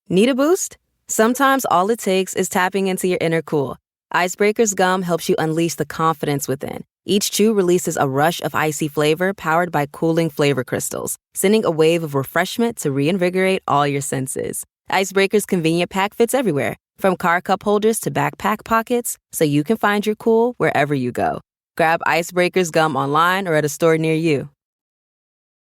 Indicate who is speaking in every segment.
Speaker 1: Need a boost? Sometimes all it takes is tapping into your inner cool. Icebreaker's gum helps you unleash the confidence within. Each chew releases a rush of icy flavor powered by cooling flavor crystals, sending a wave of refreshment to reinvigorate all your senses. Icebreaker's convenient pack fits everywhere, from car cup holders to backpack pockets, so you can find your cool wherever you go. Grab Icebreaker's gum online or at a store near you.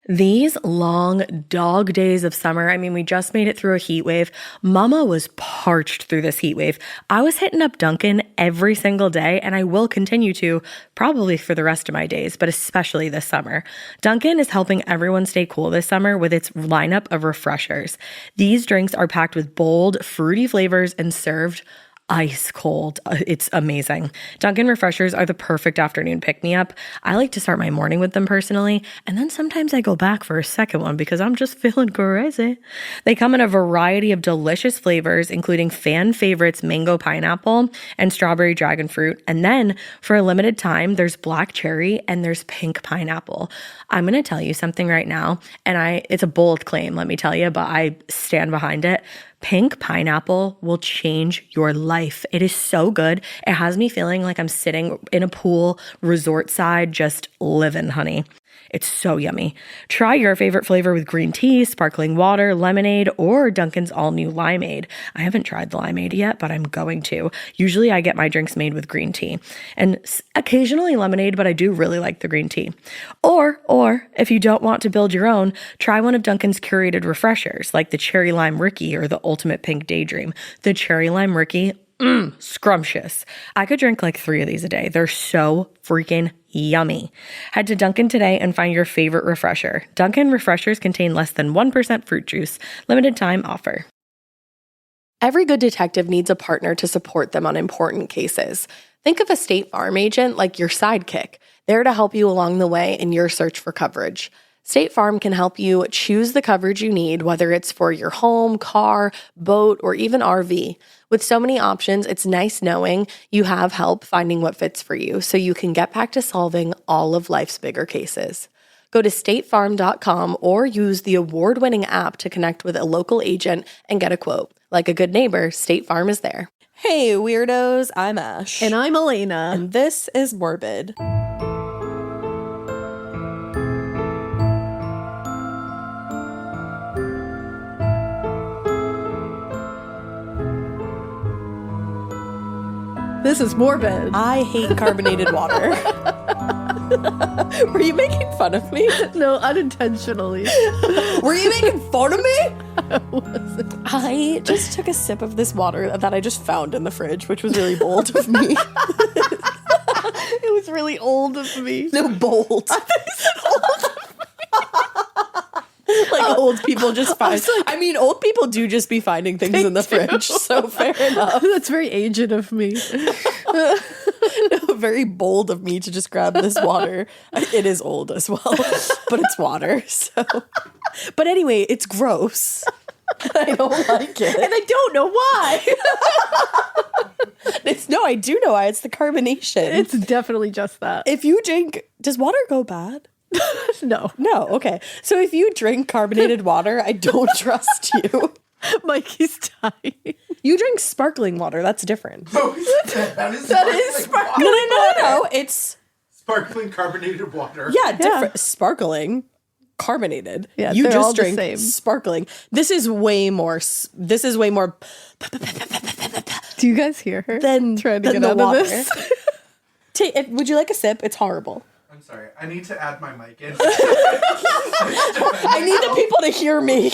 Speaker 2: These long dog days of summer, I mean, we just made it through a heat wave. Mama was parched through this heat wave. I was hitting up Dunkin' every single day, and I will continue to probably for the rest of my days, but especially this summer. Dunkin' is helping everyone stay cool this summer with its lineup of refreshers. These drinks are packed with bold, fruity flavors and served ice cold. It's amazing. Dunkin' refreshers are the perfect afternoon pick-me-up. I like to start my morning with them personally, and then sometimes I go back for a second one because I'm just feeling crazy. They come in a variety of delicious flavors, including fan favorites mango pineapple and strawberry dragon fruit. And then for a limited time, there's black cherry and there's pink pineapple. I'm going to tell you something right now, and it's a bold claim, let me tell you, but I stand behind it. Pink pineapple will change your life. It is so good. It has me feeling like I'm sitting in a pool, resort side, just living, honey. It's so yummy. Try your favorite flavor with green tea, sparkling water, lemonade, or Dunkin's all-new limeade. I haven't tried the limeade yet, but I'm going to. Usually I get my drinks made with green tea and occasionally lemonade, but I do really like the green tea. Or if you don't want to build your own, try one of Dunkin's curated refreshers like the Cherry Lime Ricky or the Ultimate Pink Daydream. The Cherry Lime Ricky, scrumptious. I could drink like 3 of these a day. They're so freaking yummy. Head to Dunkin' today and find your favorite refresher. Dunkin' refreshers contain less than 1% fruit juice. Limited time offer. Every good detective needs a partner to support them on important cases. Think of a State Farm agent like your sidekick, there to help you along the way in your search for coverage. State Farm can help you choose the coverage you need, whether it's for your home, car, boat, or even RV. With so many options, it's nice knowing you have help finding what fits for you so you can get back to solving all of life's bigger cases. Go to statefarm.com or use the award-winning app to connect with a local agent and get a quote. Like a good neighbor, State Farm is there.
Speaker 3: Hey, weirdos, I'm Ash.
Speaker 4: And I'm Elena.
Speaker 3: And this is Morbid.
Speaker 4: This is Morbid.
Speaker 3: I hate carbonated water. Were you making fun of me?
Speaker 4: No, unintentionally.
Speaker 3: Were you making fun of me?
Speaker 4: I wasn't.
Speaker 3: I just took a sip of this water that I just found in the fridge, which was really bold of me.
Speaker 4: It was really old of me.
Speaker 3: No, bold. Like old people just find. I mean, old people do just be finding things in the fridge, so fair enough.
Speaker 4: That's very aged of me.
Speaker 3: No, very bold of me to just grab this water. It is old as well, but it's water. So, but anyway, it's gross. I don't like it,
Speaker 4: And I don't know why.
Speaker 3: I do know why. It's the carbonation.
Speaker 4: It's definitely just that.
Speaker 3: If you drink, does water go bad?
Speaker 4: No.
Speaker 3: No, okay. So if you drink carbonated water, I don't trust you.
Speaker 4: Mikey's dying.
Speaker 3: You drink sparkling water. That's different.
Speaker 5: No, that is
Speaker 3: sparkling. No. It's
Speaker 5: sparkling carbonated water.
Speaker 3: Yeah, different. Sparkling, carbonated.
Speaker 4: Yeah,
Speaker 3: you
Speaker 4: they're
Speaker 3: just
Speaker 4: all the
Speaker 3: drink
Speaker 4: same.
Speaker 3: sparkling. This is way more.
Speaker 4: Do you guys hear her?
Speaker 3: Than
Speaker 4: trying to
Speaker 3: than
Speaker 4: get
Speaker 3: the
Speaker 4: out
Speaker 3: water.
Speaker 4: of this.
Speaker 3: Would you like a sip? It's horrible.
Speaker 5: I'm sorry. I need to add my mic in.
Speaker 3: I need the people to hear me.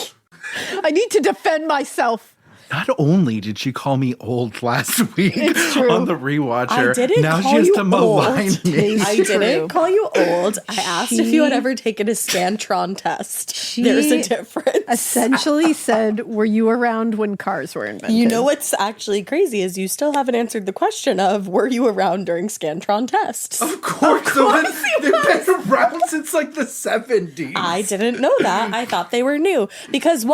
Speaker 4: I need to defend myself.
Speaker 5: Not only did she call me old last week
Speaker 4: It's true.
Speaker 5: on the rewatcher,
Speaker 3: I didn't
Speaker 5: now
Speaker 3: call
Speaker 5: she has
Speaker 3: you
Speaker 5: to
Speaker 3: old.
Speaker 5: malign me.
Speaker 3: I didn't call you old. I asked if you had ever taken a Scantron test. There's a difference.
Speaker 4: Essentially said, were you around when cars were invented?
Speaker 3: You know what's actually crazy is you still haven't answered the question of were you around during Scantron tests?
Speaker 5: Of course. They've been around since like the 70s.
Speaker 3: I didn't know that. I thought they were new. Because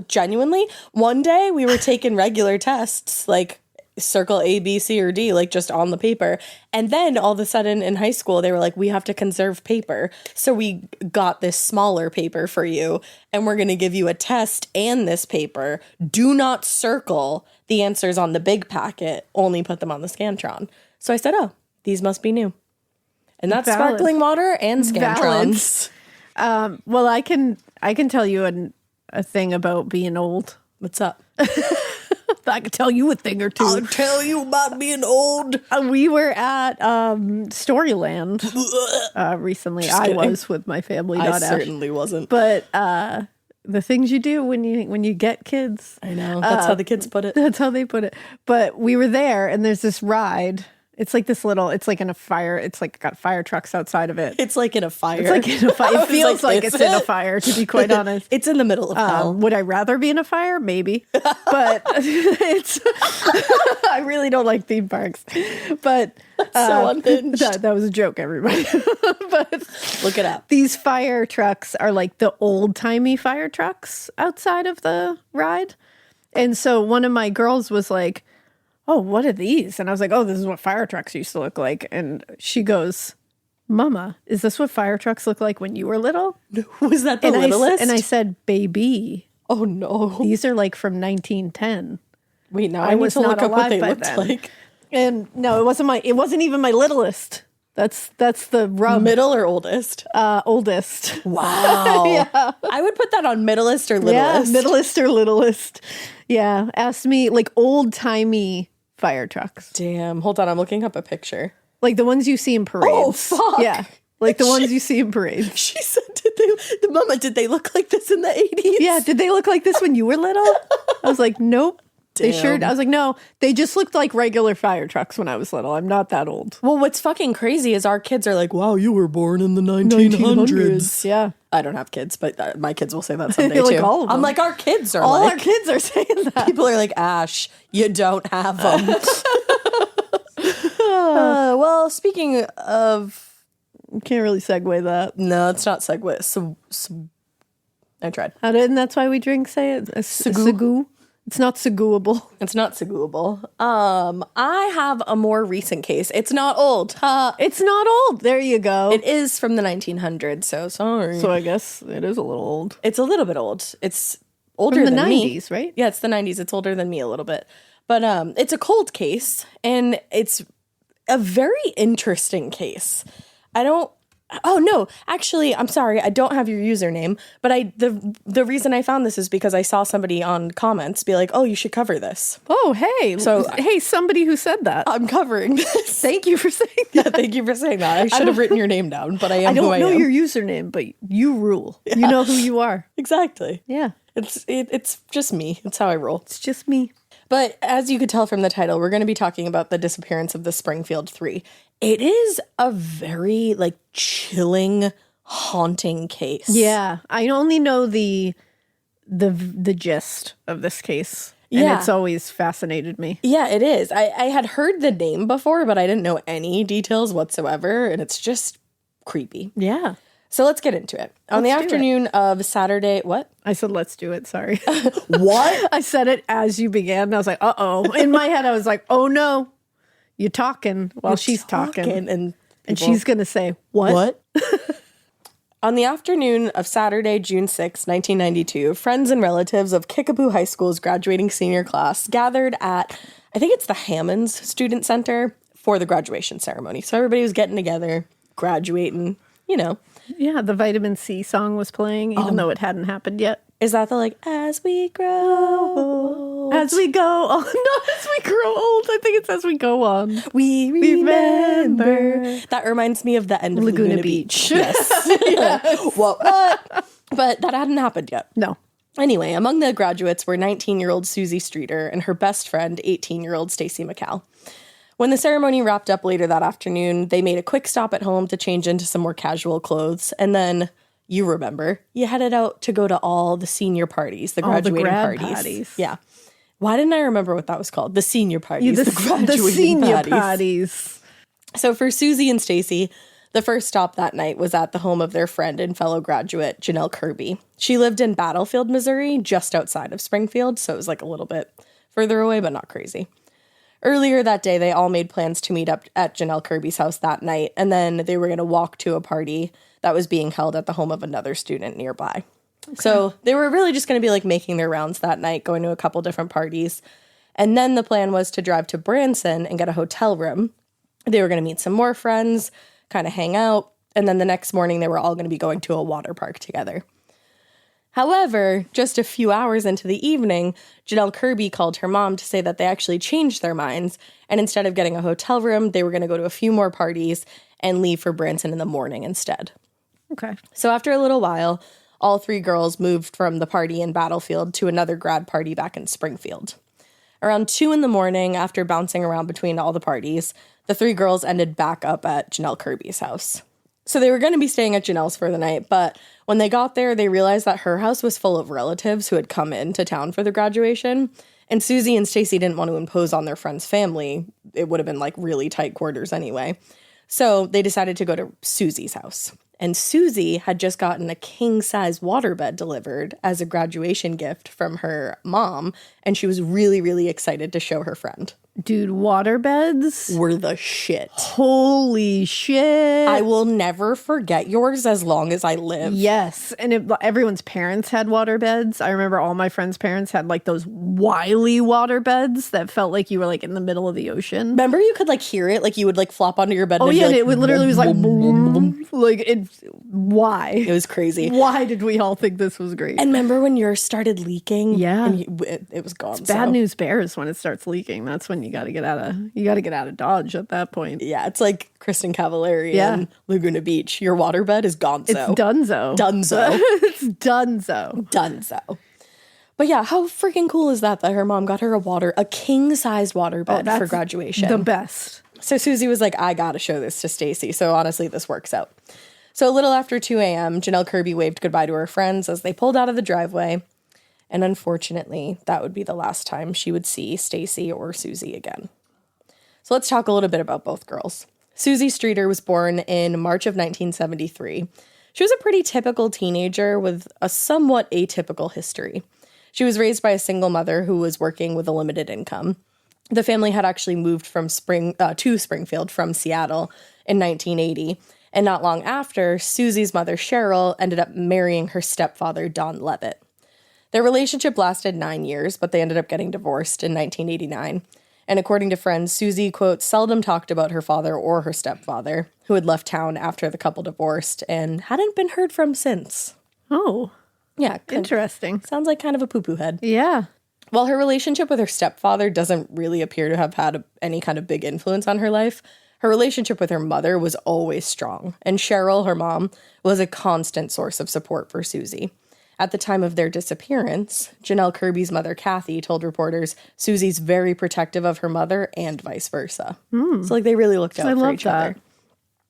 Speaker 3: genuinely, one day we were taking regular tests, like circle A, B, C, or D, like just on the paper. And then all of a sudden in high school, they were like, we have to conserve paper. So we got this smaller paper for you, and we're going to give you a test and this paper. Do not circle the answers on the big packet, only put them on the Scantron. So I said, oh, these must be new. And that's
Speaker 4: Valid.
Speaker 3: sparkling water and Scantrons.
Speaker 4: Well, I can tell you a thing about being old.
Speaker 3: What's up?
Speaker 4: I can tell you a thing or two.
Speaker 3: I'll tell you about being old.
Speaker 4: We were at Storyland recently. I
Speaker 3: kidding.
Speaker 4: was with my family,
Speaker 3: I
Speaker 4: not Ash.
Speaker 3: certainly wasn't.
Speaker 4: But the things you do when you get kids.
Speaker 3: I know. That's how the kids put it.
Speaker 4: That's how they put it. But we were there, and there's this ride. It's like this little. It's like in a fire. It's like got fire trucks outside of it.
Speaker 3: It's like in a fire.
Speaker 4: It's like in a fire. It feels like it's in a fire, to be quite honest.
Speaker 3: It's in the middle of hell.
Speaker 4: Would I rather be in a fire? Maybe. But it's I really don't like theme parks. But
Speaker 3: So unhinged.
Speaker 4: that was a joke, everybody. But
Speaker 3: Look it up.
Speaker 4: these fire trucks are like the old-timey fire trucks outside of the ride. And so one of my girls was like, oh, what are these? And I was like, oh, this is what fire trucks used to look like. And she goes, Mama, is this what fire trucks look like when you were little?
Speaker 3: Was that the
Speaker 4: And
Speaker 3: littlest?
Speaker 4: I said, baby,
Speaker 3: oh no.
Speaker 4: these are like from 1910.
Speaker 3: Wait, now I need
Speaker 4: was
Speaker 3: to look
Speaker 4: not
Speaker 3: up what
Speaker 4: alive
Speaker 3: they
Speaker 4: by
Speaker 3: looked
Speaker 4: then.
Speaker 3: like.
Speaker 4: And no, it wasn't even my littlest. That's the rub.
Speaker 3: Middle or oldest?
Speaker 4: Oldest.
Speaker 3: Wow. I would put that on middleest or
Speaker 4: Yeah,
Speaker 3: littlest.
Speaker 4: middlest or littlest. Yeah, asked me like old-timey fire trucks.
Speaker 3: Damn. Hold on. I'm looking up a picture.
Speaker 4: Like the ones you see in parades.
Speaker 3: Oh, fuck.
Speaker 4: Yeah, like the ones you see in parades.
Speaker 3: She said, did they look like this in the 80s?
Speaker 4: Yeah, did they look like this when you were little? I was like, nope. They sure.
Speaker 3: Damn.
Speaker 4: I was like, no, they just looked like regular fire trucks when I was little. I'm not that old.
Speaker 3: Well, what's fucking crazy is our kids are like, wow, you were born in the 1900s.
Speaker 4: Yeah.
Speaker 3: I don't have kids, but my kids will say that someday
Speaker 4: Like
Speaker 3: too.
Speaker 4: all of
Speaker 3: I'm
Speaker 4: them.
Speaker 3: like, our kids are
Speaker 4: All
Speaker 3: like,
Speaker 4: our kids are saying that.
Speaker 3: people are like, Ash, you don't have them. Well, speaking of,
Speaker 4: Can't really segue that.
Speaker 3: no, it's not segue. So I tried.
Speaker 4: And that's why we drink, say it, a Sagoo. It's not Sagooable.
Speaker 3: It's not seguable. I have a more recent case. It's not old.
Speaker 4: It's not old. There you go.
Speaker 3: It is from the 1900s, so sorry.
Speaker 4: So I guess it is a little old.
Speaker 3: It's a little bit old. It's older
Speaker 4: From the
Speaker 3: than
Speaker 4: 90s,
Speaker 3: me.
Speaker 4: right?
Speaker 3: Yeah, it's the 90s. It's older than me a little bit. But it's a cold case, and it's a very interesting case. Oh no, actually, I'm sorry, I don't have your username, but the reason I found this is because I saw somebody on comments be like, "Oh, you should cover this."
Speaker 4: Oh, hey.
Speaker 3: So-
Speaker 4: hey, somebody who said that.
Speaker 3: I'm covering this.
Speaker 4: Thank you for saying
Speaker 3: Yeah,
Speaker 4: that.
Speaker 3: thank you for saying that. I should have written your name down, but I am
Speaker 4: I don't
Speaker 3: who I
Speaker 4: know
Speaker 3: am.
Speaker 4: your username, but you rule. You know who you are.
Speaker 3: Exactly.
Speaker 4: Yeah.
Speaker 3: It's just me. It's how I roll.
Speaker 4: It's just me.
Speaker 3: But as you could tell from the title, we're going to be talking about the disappearance of the Springfield 3. It is a very chilling, haunting case.
Speaker 4: Yeah. I only know the gist of this case. And
Speaker 3: Yeah.
Speaker 4: it's always fascinated me.
Speaker 3: Yeah, it is. I had heard the name before, but I didn't know any details whatsoever, and it's just creepy.
Speaker 4: Yeah.
Speaker 3: So let's get into it. On the
Speaker 4: Let's do it.
Speaker 3: afternoon of Saturday, what?
Speaker 4: I said, let's do it. Sorry.
Speaker 3: What?
Speaker 4: I said it as you began. And I was like, uh-oh. In my head, I was like, oh, no. You're talking while she's talking.
Speaker 3: And
Speaker 4: she's going to say, what?
Speaker 3: On the afternoon of Saturday, June 6, 1992, friends and relatives of Kickapoo High School's graduating senior class gathered at, I think it's the Hammonds Student Center, for the graduation ceremony. So everybody was getting together, graduating,
Speaker 4: Yeah, the Vitamin C song was playing, even though it hadn't happened yet.
Speaker 3: Is that the as we grow old,
Speaker 4: As we go on. Not as we grow old. I think it's as we go on.
Speaker 3: we remember. That reminds me of the end of Laguna Beach. Yes. Yeah. What? But that hadn't happened yet.
Speaker 4: No.
Speaker 3: Anyway, among the graduates were 19-year-old Suzie Streeter and her best friend, 18-year-old Stacy McCall. When the ceremony wrapped up later that afternoon, they made a quick stop at home to change into some more casual clothes, and then, you remember, you headed out to go to all the senior parties, the graduating
Speaker 4: grad
Speaker 3: parties.
Speaker 4: parties.
Speaker 3: Yeah. Why didn't I remember what that was called? The senior parties, the graduating
Speaker 4: the senior
Speaker 3: parties.
Speaker 4: parties.
Speaker 3: So for Suzie and Stacy, the first stop that night was at the home of their friend and fellow graduate, Janelle Kirby. She lived in Battlefield, Missouri, just outside of Springfield, so it was a little bit further away, but not crazy. Earlier that day, they all made plans to meet up at Janelle Kirby's house that night, and then they were going to walk to a party that was being held at the home of another student nearby. Okay. So they were really just going to be like making their rounds that night, going to a couple different parties. And then the plan was to drive to Branson and get a hotel room. They were going to meet some more friends, kind of hang out, and then the next morning they were all going to be going to a water park together. However, just a few hours into the evening, Janelle Kirby called her mom to say that they actually changed their minds, and instead of getting a hotel room, they were going to go to a few more parties and leave for Branson in the morning instead.
Speaker 4: Okay.
Speaker 3: So after a little while, all three girls moved from the party in Battlefield to another grad party back in Springfield. Around 2 a.m, after bouncing around between all the parties, the three girls ended back up at Janelle Kirby's house. So they were going to be staying at Janelle's for the night, but when they got there, they realized that her house was full of relatives who had come into town for the graduation, and Suzie and Stacy didn't want to impose on their friend's family. It would have been like really tight quarters anyway. So they decided to go to Suzie's house. And Suzie had just gotten a king-size waterbed delivered as a graduation gift from her mom, and she was really, really excited to show her friend.
Speaker 4: Dude, waterbeds
Speaker 3: Were the shit.
Speaker 4: Holy shit.
Speaker 3: I will never forget yours as long as I live.
Speaker 4: Yes. And everyone's parents had waterbeds. I remember all my friends' parents had like those wily waterbeds that felt like you were like in the middle of the ocean.
Speaker 3: Remember you could like hear it? Like you would like flop onto your bed and
Speaker 4: Oh,
Speaker 3: it'd
Speaker 4: yeah.
Speaker 3: be,
Speaker 4: And
Speaker 3: like,
Speaker 4: it would literally was like, boom, like it. Why?
Speaker 3: It was crazy.
Speaker 4: Why did we all think this was great?
Speaker 3: And remember when yours started leaking?
Speaker 4: Yeah.
Speaker 3: And it was gone.
Speaker 4: Bad news bears when it starts leaking. That's when you got to get out of Dodge at that point.
Speaker 3: Yeah, it's like Kristen Cavallari
Speaker 4: Yeah.
Speaker 3: and Laguna Beach. Your waterbed is gonzo.
Speaker 4: It's donezo.
Speaker 3: Dunzo.
Speaker 4: It's donezo.
Speaker 3: Dunzo. But yeah, how freaking cool is that her mom got her a king-sized waterbed for graduation?
Speaker 4: The best.
Speaker 3: So Suzie was like, I gotta show this to Stacy. So honestly, this works out. So a little after 2 a.m., Janelle Kirby waved goodbye to her friends as they pulled out of the driveway. And unfortunately, that would be the last time she would see Stacy or Suzie again. So let's talk a little bit about both girls. Suzie Streeter was born in March of 1973. She was a pretty typical teenager with a somewhat atypical history. She was raised by a single mother who was working with a limited income. The family had actually moved to Springfield from Seattle in 1980. And not long after, Suzie's mother, Sherill, ended up marrying her stepfather, Don Levitt. Their relationship lasted 9 years, but they ended up getting divorced in 1989. And according to friends, Suzie, quote, seldom talked about her father or her stepfather, who had left town after the couple divorced and hadn't been heard from since.
Speaker 4: Oh,
Speaker 3: Yeah.
Speaker 4: interesting.
Speaker 3: Sounds like kind of a poo-poo head.
Speaker 4: Yeah.
Speaker 3: While her relationship with her stepfather doesn't really appear to have had any kind of big influence on her life, her relationship with her mother was always strong, and Sherill, her mom, was a constant source of support for Suzie. At the time of their disappearance, Janelle Kirby's mother, Kathy, told reporters Suzie's very protective of her mother and vice versa. So, like, they really looked out for each other.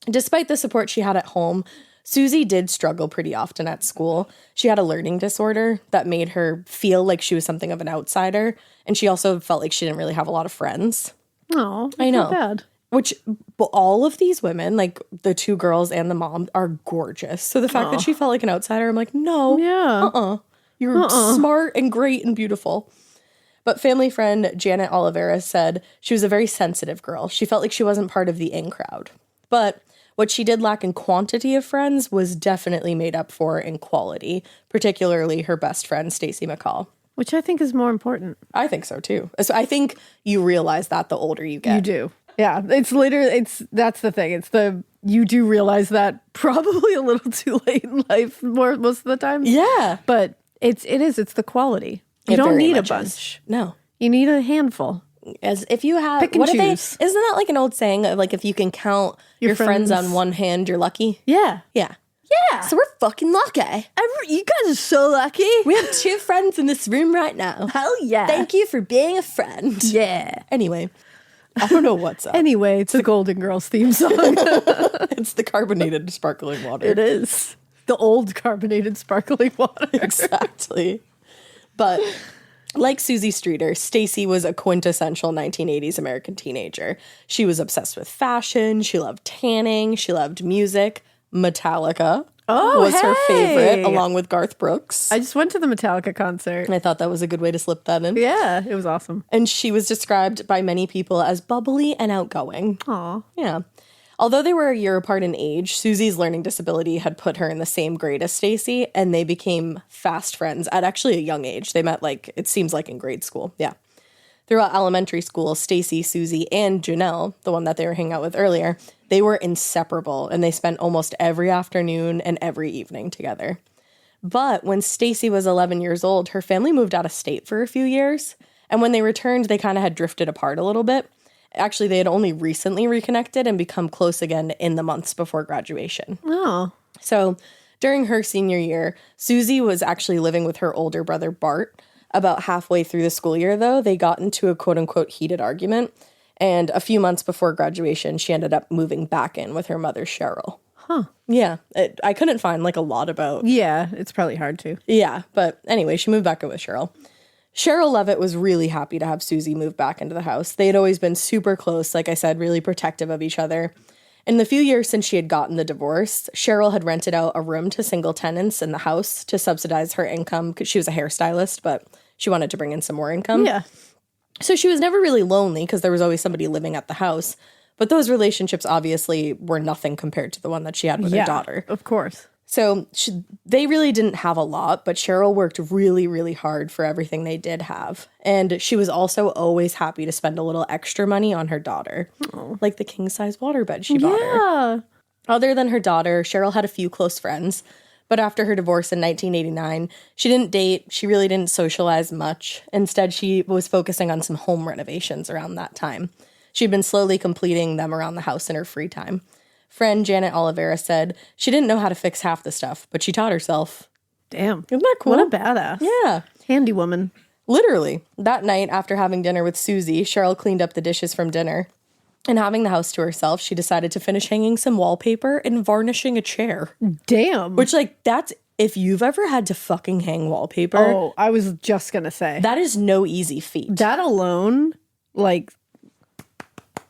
Speaker 3: Despite the support she had at home, Suzie did struggle pretty often at school. She had a learning disorder that made her feel like she was something of an outsider, and she also felt like she didn't really have a lot of friends.
Speaker 4: Oh,
Speaker 3: I know.
Speaker 4: bad.
Speaker 3: Which, but all of these women, like the two girls and the mom, are gorgeous. So the fact that she felt like an outsider, I'm like, no.
Speaker 4: Yeah.
Speaker 3: You're smart and great and beautiful. But family friend Janet Oliveira said she was a very sensitive girl. She felt like she wasn't part of the in crowd. But what she did lack in quantity of friends was definitely made up for in quality, particularly her best friend, Stacy McCall.
Speaker 4: Which I think is more important.
Speaker 3: I think so, too. So I think you realize that the older you get.
Speaker 4: You do. Yeah. It's literally, that's the thing. You do realize that probably a little too late in life most of the time.
Speaker 3: Yeah.
Speaker 4: But it's the quality. You
Speaker 3: It
Speaker 4: don't
Speaker 3: very
Speaker 4: need a
Speaker 3: much
Speaker 4: bunch.
Speaker 3: is. No.
Speaker 4: You need a handful.
Speaker 3: As if you have,
Speaker 4: Pick and choose.
Speaker 3: Isn't that like an old saying of like if you can count your friends on one hand, you're lucky?
Speaker 4: Yeah.
Speaker 3: Yeah.
Speaker 4: Yeah.
Speaker 3: So we're fucking lucky.
Speaker 4: You guys are so lucky.
Speaker 3: We have 2 friends in this room right now.
Speaker 4: Hell yeah.
Speaker 3: Thank you for being a friend.
Speaker 4: Yeah.
Speaker 3: Anyway, I don't know what's up.
Speaker 4: Anyway, it's the Golden Girls theme song.
Speaker 3: It's the carbonated sparkling water.
Speaker 4: It is. The old carbonated sparkling water.
Speaker 3: Exactly. But like Suzie Streeter, Stacy was a quintessential 1980s American teenager. She was obsessed with fashion. She loved tanning. She loved music. Metallica. was her favorite,
Speaker 4: hey!
Speaker 3: along with Garth Brooks.
Speaker 4: I just went to the Metallica concert.
Speaker 3: I thought that was a good way to slip that in.
Speaker 4: Yeah, it was awesome.
Speaker 3: And she was described by many people as bubbly and outgoing.
Speaker 4: Aw.
Speaker 3: Yeah. Although they were a year apart in age, Susie's learning disability had put her in the same grade as Stacy, and they became fast friends at actually a young age. They met, it seems like in grade school. Yeah. Throughout elementary school, Stacy, Suzie, and Janelle, the one that they were hanging out with earlier, they were inseparable, and they spent almost every afternoon and every evening together. But when Stacy was 11 years old, her family moved out of state for a few years, and when they returned, they kind of had drifted apart a little bit. Actually, they had only recently reconnected and become close again in the months before graduation.
Speaker 4: Oh.
Speaker 3: So during her senior year, Suzie was actually living with her older brother, Bart. About halfway through the school year, though, they got into a quote-unquote heated argument, and a few months before graduation, she ended up moving back in with her mother, Sherill.
Speaker 4: Huh.
Speaker 3: Yeah, I couldn't find, a lot about...
Speaker 4: Yeah, it's probably hard to.
Speaker 3: Yeah, but anyway, she moved back in with Sherill. Sherill Levitt was really happy to have Suzie move back into the house. They had always been super close, like I said, really protective of each other. In the few years since she had gotten the divorce, Sherill had rented out a room to single tenants in the house to subsidize her income because she was a hairstylist, but she wanted to bring in some more income.
Speaker 4: Yeah.
Speaker 3: So she was never really lonely because there was always somebody living at the house. But those relationships obviously were nothing compared to the one that she had with her daughter.
Speaker 4: Of course.
Speaker 3: So they really didn't have a lot, but Sherill worked really, really hard for everything they did have. And she was also always happy to spend a little extra money on her daughter, like the king-size waterbed she bought her.
Speaker 4: Yeah.
Speaker 3: Other than her daughter, Sherill had a few close friends. But after her divorce in 1989, she didn't date, she really didn't socialize much. Instead, she was focusing on some home renovations around that time. She'd been slowly completing them around the house in her free time. Friend Janet Oliveira said she didn't know how to fix half the stuff, but she taught herself.
Speaker 4: Damn.
Speaker 3: Isn't that cool?
Speaker 4: What a badass.
Speaker 3: Yeah.
Speaker 4: Handy woman.
Speaker 3: Literally. That night, after having dinner with Suzie, Sherill cleaned up the dishes from dinner. And having the house to herself, she decided to finish hanging some wallpaper and varnishing a chair.
Speaker 4: Damn.
Speaker 3: Which, that's, if you've ever had to fucking hang wallpaper.
Speaker 4: Oh, I was just going to say.
Speaker 3: That is no easy feat.
Speaker 4: That alone,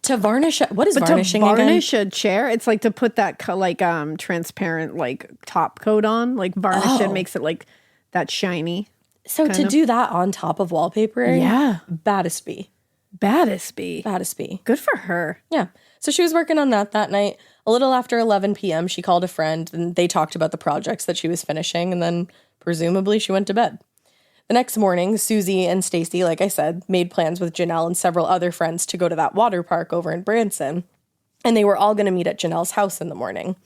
Speaker 3: to varnish, what is varnishing
Speaker 4: to varnish
Speaker 3: again?
Speaker 4: a chair, it's like to put that transparent top coat on, varnish it, makes it that shiny.
Speaker 3: So to do that on top of wallpaper,
Speaker 4: yeah,
Speaker 3: baddest be.
Speaker 4: Good for her.
Speaker 3: Yeah. So she was working on that night. A little after 11 p.m., she called a friend and they talked about the projects that she was finishing, and then presumably she went to bed. The next morning, Suzie and Stacy, like I said, made plans with Janelle and several other friends to go to that water park over in Branson, and they were all going to meet at Janelle's house in the morning.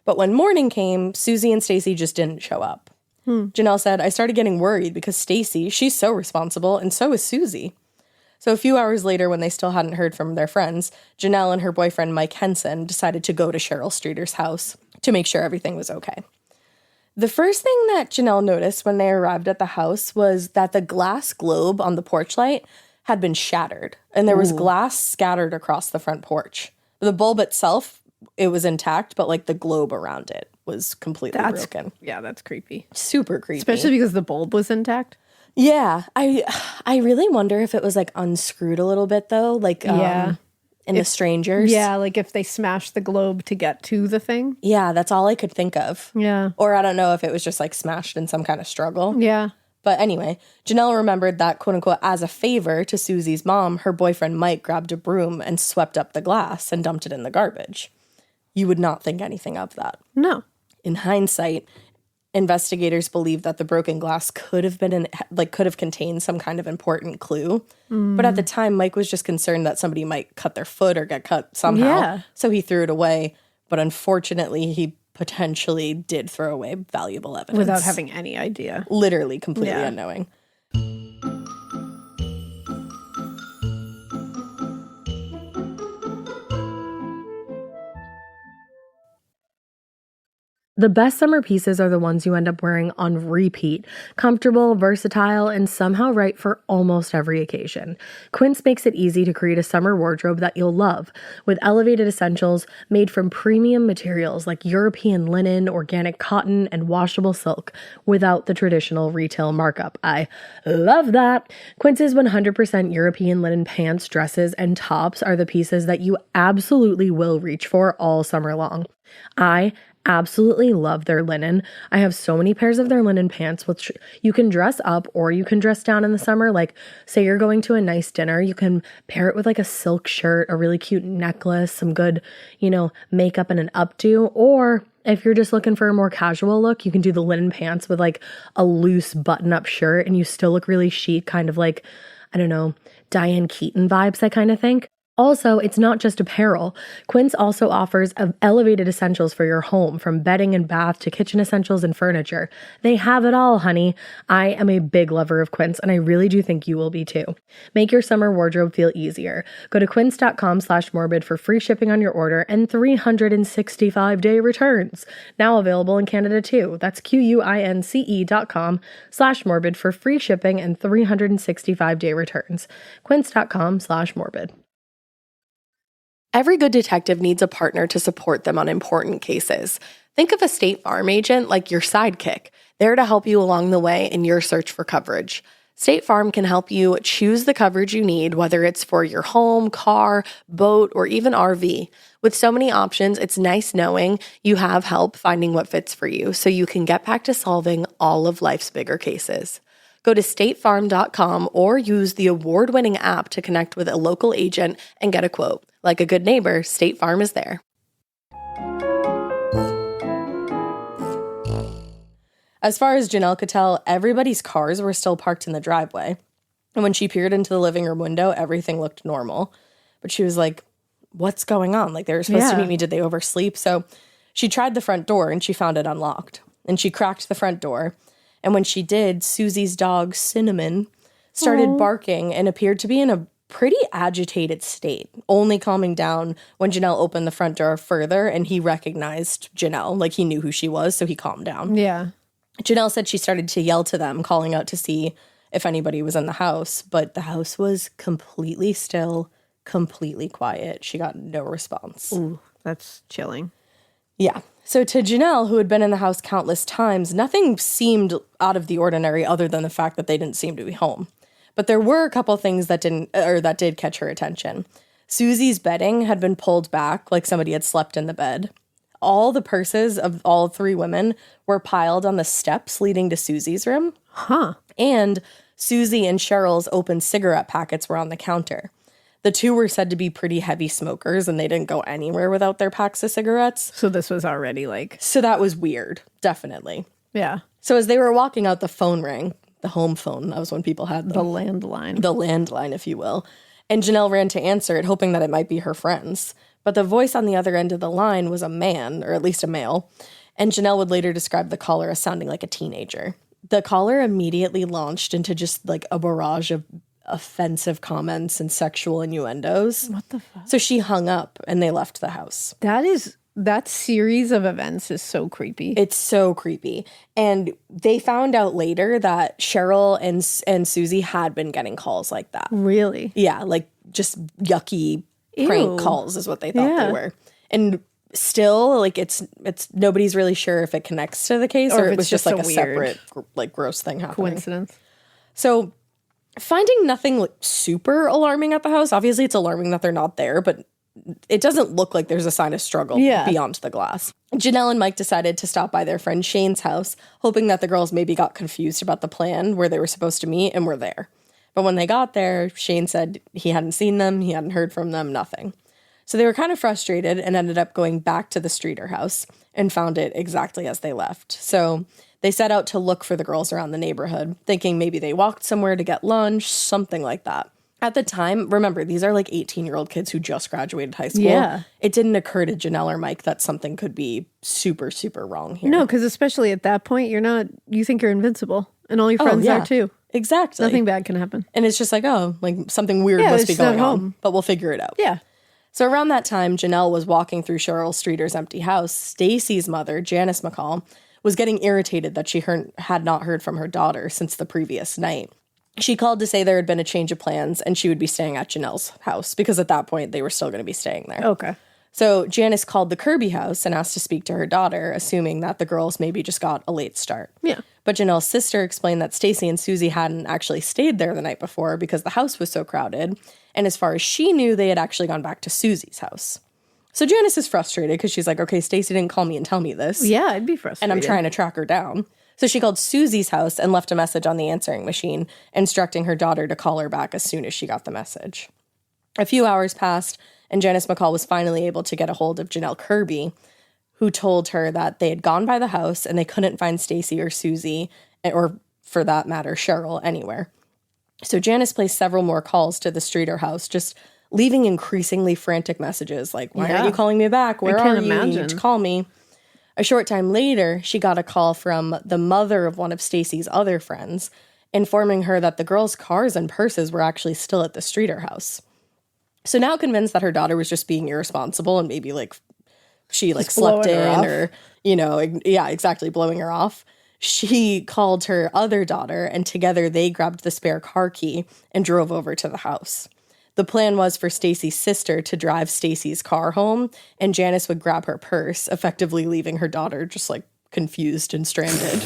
Speaker 3: But when morning came, Suzie and Stacy just didn't show up. Janelle said, "I started getting worried because Stacy, she's so responsible, and so is Suzie." So a few hours later, when they still hadn't heard from their friends, Janelle and her boyfriend Mike Henson decided to go to Sherill Streeter's house to make sure everything was okay. The first thing that Janelle noticed when they arrived at the house was that the glass globe on the porch light had been shattered, and there was glass scattered across the front porch. The bulb itself, it was intact, but the globe around it was completely broken.
Speaker 4: Yeah, that's creepy.
Speaker 3: Super creepy.
Speaker 4: Especially because the bulb was intact.
Speaker 3: Yeah, I really wonder if it was unscrewed a little bit though, in The Strangers.
Speaker 4: Yeah, if they smashed the globe to get to the thing.
Speaker 3: Yeah, that's all I could think of.
Speaker 4: Yeah.
Speaker 3: Or I don't know if it was just smashed in some kind of struggle.
Speaker 4: Yeah.
Speaker 3: But anyway, Janelle remembered that, quote unquote, as a favor to Susie's mom, her boyfriend Mike grabbed a broom and swept up the glass and dumped it in the garbage. You would not think anything of that.
Speaker 4: No.
Speaker 3: In hindsight, investigators believe that the broken glass could have contained some kind of important clue. But at the time, Mike was just concerned that somebody might cut their foot or get cut somehow.
Speaker 4: Yeah.
Speaker 3: So he threw it away. But unfortunately, he potentially did throw away valuable evidence.
Speaker 4: Without having any idea.
Speaker 3: Literally completely unknowing.
Speaker 2: The best summer pieces are the ones you end up wearing on repeat. Comfortable, versatile, and somehow right for almost every occasion. Quince makes it easy to create a summer wardrobe that you'll love, with elevated essentials made from premium materials like European linen, organic cotton, and washable silk, without the traditional retail markup. I love that! Quince's 100% European linen pants, dresses, and tops are the pieces that you absolutely will reach for all summer long. I Absolutely love their linen. I have so many pairs of their linen pants, which you can dress up or you can dress down in the summer. Like, say you're going to a nice dinner, you can pair it with like a silk shirt, a really cute necklace, some good, makeup and an updo. Or if you're just looking for a more casual look, you can do the linen pants with like a loose button-up shirt and you still look really chic, kind of like, I don't know, Diane Keaton vibes, I kind of think. Also, it's not just apparel. Quince also offers elevated essentials for your home, from bedding and bath to kitchen essentials and furniture. They have it all, honey. I am a big lover of Quince, and I really do think you will be too. Make your summer wardrobe feel easier. Go to quince.com/morbid for free shipping on your order and 365-day returns. Now available in Canada too. That's QUINCE.com/morbid for free shipping and 365-day returns. Quince.com/morbid.
Speaker 6: Every good detective needs a partner to support them on important cases. Think of a State Farm agent like your sidekick, there to help you along the way in your search for coverage. State Farm can help you choose the coverage you need, whether it's for your home, car, boat, or even RV. With so many options, it's nice knowing you have help finding what fits for you so you can get back to solving all of life's bigger cases. Go to statefarm.com or use the award-winning app to connect with a local agent and get a quote. Like a good neighbor, State Farm is there.
Speaker 3: As far as Janelle could tell, everybody's cars were still parked in the driveway. And when she peered into the living room window, everything looked normal. But she was like, what's going on? Like, they were supposed to meet me. Did they oversleep? So she tried the front door and she found it unlocked. And she cracked the front door. And when she did, Susie's dog, Cinnamon, started barking and appeared to be in a pretty agitated state, only calming down when Janelle opened the front door further and he recognized Janelle, like he knew who she was, so he calmed down.
Speaker 4: Yeah.
Speaker 3: Janelle said she started to yell to them, calling out to see if anybody was in the house, but the house was completely still, completely quiet. She got no response.
Speaker 4: Ooh, that's chilling.
Speaker 3: Yeah. So to Janelle, who had been in the house countless times, nothing seemed out of the ordinary other than the fact that they didn't seem to be home. But there were a couple things that did catch her attention. Susie's bedding had been pulled back, like somebody had slept in the bed. All the purses of all three women were piled on the steps leading to Susie's room.
Speaker 4: Huh.
Speaker 3: And Suzie and Cheryl's open cigarette packets were on the counter. The two were said to be pretty heavy smokers, and they didn't go anywhere without their packs of cigarettes.
Speaker 4: So this was already like...
Speaker 3: So that was weird, definitely.
Speaker 4: Yeah.
Speaker 3: So as they were walking out, the phone rang. The home phone. That was when people had them.
Speaker 4: The landline.
Speaker 3: The landline, if you will. And Janelle ran to answer it, hoping that it might be her friends. But the voice on the other end of the line was a man, or at least a male. And Janelle would later describe the caller as sounding like a teenager. The caller immediately launched into just like a barrage of offensive comments and sexual innuendos.
Speaker 4: What the fuck?
Speaker 3: So she hung up and they left the house.
Speaker 4: That series of events is so creepy.
Speaker 3: It's so creepy. And they found out later that Sherill and Suzie had been getting calls like that.
Speaker 4: Really?
Speaker 3: Yeah, like just yucky prank calls is what they thought they were. And still, like, it's nobody's really sure if it connects to the case or it was just like a separate, like, gross thing happening.
Speaker 4: Coincidence.
Speaker 3: So finding nothing like super alarming at the house, obviously it's alarming that they're not there, but it doesn't look like there's a sign of struggle beyond the glass. Janelle and Mike decided to stop by their friend Shane's house, hoping that the girls maybe got confused about the plan where they were supposed to meet and were there. But when they got there, Shane said he hadn't seen them, he hadn't heard from them, nothing. So they were kind of frustrated and ended up going back to the Streeter house and found it exactly as they left. So they set out to look for the girls around the neighborhood, thinking maybe they walked somewhere to get lunch, something like that. At the time, remember, these are like 18-year-old kids who just graduated high school.
Speaker 4: Yeah.
Speaker 3: It didn't occur to Janelle or Mike that something could be super, super wrong here.
Speaker 4: No, because especially at that point, you think you're invincible. And all your friends are too.
Speaker 3: Exactly.
Speaker 4: Nothing bad can happen.
Speaker 3: And it's just like, oh, like something weird must be going on. But we'll figure it out.
Speaker 4: Yeah.
Speaker 3: So around that time, Janelle was walking through Sherill Streeter's empty house. Stacy's mother, Janice McCall, was getting irritated that she had not heard from her daughter since the previous night. She called to say there had been a change of plans and she would be staying at Janelle's house because at that point they were still going to be staying there.
Speaker 4: Okay.
Speaker 3: So Janice called the Kirby house and asked to speak to her daughter, assuming that the girls maybe just got a late start.
Speaker 4: Yeah.
Speaker 3: But Janelle's sister explained that Stacy and Suzie hadn't actually stayed there the night before because the house was so crowded. And as far as she knew, they had actually gone back to Susie's house.
Speaker 6: So Janice is frustrated because she's like, okay, Stacy didn't call me and tell me this.
Speaker 4: Yeah, I'd be frustrated.
Speaker 6: And I'm trying to track her down. So she called Susie's house and left a message on the answering machine, instructing her daughter to call her back as soon as she got the message. A few hours passed, and Janice McCall was finally able to get a hold of Janelle Kirby, who told her that they had gone by the house and they couldn't find Stacy or Suzie, or for that matter, Sherill, anywhere. So Janice placed several more calls to the Streeter house, just leaving increasingly frantic messages like, why aren't you calling me back? Where are you? You need to call me. A short time later, she got a call from the mother of one of Stacy's other friends, informing her that the girls' cars and purses were actually still at the Streeter house. So now convinced that her daughter was just being irresponsible and maybe like she like slept in or, you know, yeah, exactly, blowing her off, she called her other daughter and together they grabbed the spare car key and drove over to the house. The plan was for Stacy's sister to drive Stacy's car home and Janice would grab her purse, effectively leaving her daughter just like confused and stranded.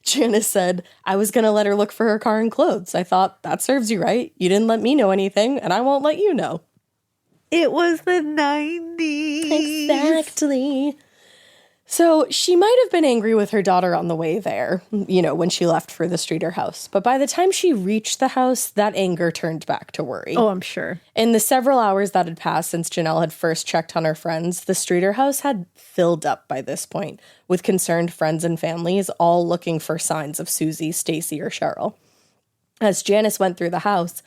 Speaker 6: Janice said, I was going to let her look for her car and clothes. I thought, that serves you right. You didn't let me know anything, and I won't let you know.
Speaker 4: It was the 90s.
Speaker 6: Exactly. So she might have been angry with her daughter on the way there, you know, when she left for the Streeter house. But by the time she reached the house, that anger turned back to worry.
Speaker 4: Oh, I'm sure.
Speaker 6: In the several hours that had passed since Janelle had first checked on her friends, the Streeter house had filled up by this point, with concerned friends and families all looking for signs of Suzie, Stacy, or Sherill. As Janice went through the house,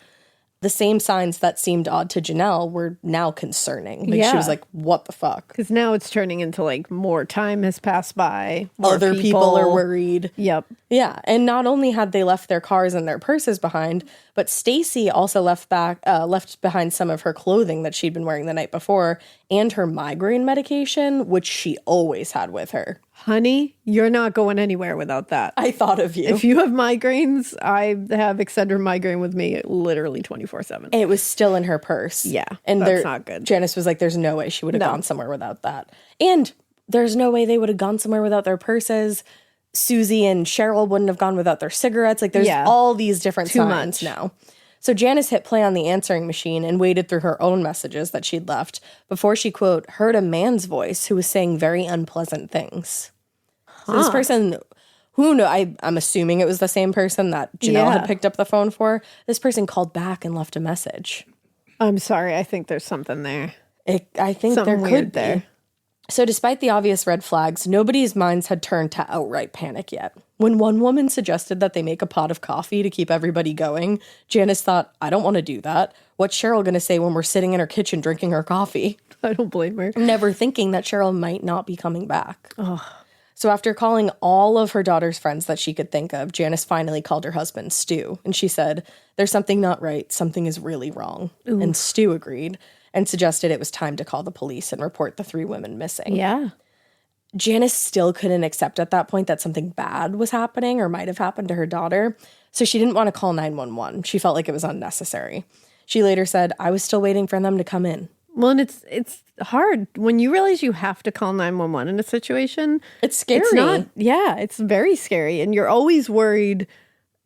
Speaker 6: the same signs that seemed odd to Janelle were now concerning. Like, she was like, what the fuck?
Speaker 4: Because now it's turning into like more time has passed by.
Speaker 6: Other people are worried.
Speaker 4: Yep.
Speaker 6: Yeah. And not only had they left their cars and their purses behind, but Stacy also left behind some of her clothing that she'd been wearing the night before and her migraine medication, which she always had with her.
Speaker 4: Honey, you're not going anywhere without that.
Speaker 6: I thought of you.
Speaker 4: If you have migraines, I have Excedrin migraine with me literally 24/7.
Speaker 6: It was still in her purse.
Speaker 4: Yeah,
Speaker 6: and
Speaker 4: that's not good.
Speaker 6: Janice was like, there's no way she would have gone somewhere without that. And there's no way they would have gone somewhere without their purses. Suzie and Sherill wouldn't have gone without their cigarettes. Like, there's all these different signs now. So Janice hit play on the answering machine and waded through her own messages that she'd left before she, quote, heard a man's voice who was saying very unpleasant things. So this person, who know, I'm assuming it was the same person that Janelle had picked up the phone for. This person called back and left a message.
Speaker 4: I'm sorry. I think there's something there.
Speaker 6: I think
Speaker 4: something
Speaker 6: there
Speaker 4: weird
Speaker 6: could be.
Speaker 4: there.
Speaker 6: So despite the obvious red flags, nobody's minds had turned to outright panic yet. When one woman suggested that they make a pot of coffee to keep everybody going, Janice thought, I don't want to do that. What's Sherill going to say when we're sitting in her kitchen drinking her coffee?
Speaker 4: I don't blame her.
Speaker 6: Never thinking that Sherill might not be coming back. So after calling all of her daughter's friends that she could think of, Janice finally called her husband, Stu. And she said, there's something not right. Something is really wrong. Ooh. And Stu agreed and suggested it was time to call the police and report the 3 women missing.
Speaker 4: Yeah.
Speaker 6: Janice still couldn't accept at that point that something bad was happening or might have happened to her daughter. So she didn't want to call 911. She felt like it was unnecessary. She later said, I was still waiting for them to come in.
Speaker 4: Well, and it's hard when you realize you have to call 911 in a situation.
Speaker 6: It's scary.
Speaker 4: It's very scary. And you're always worried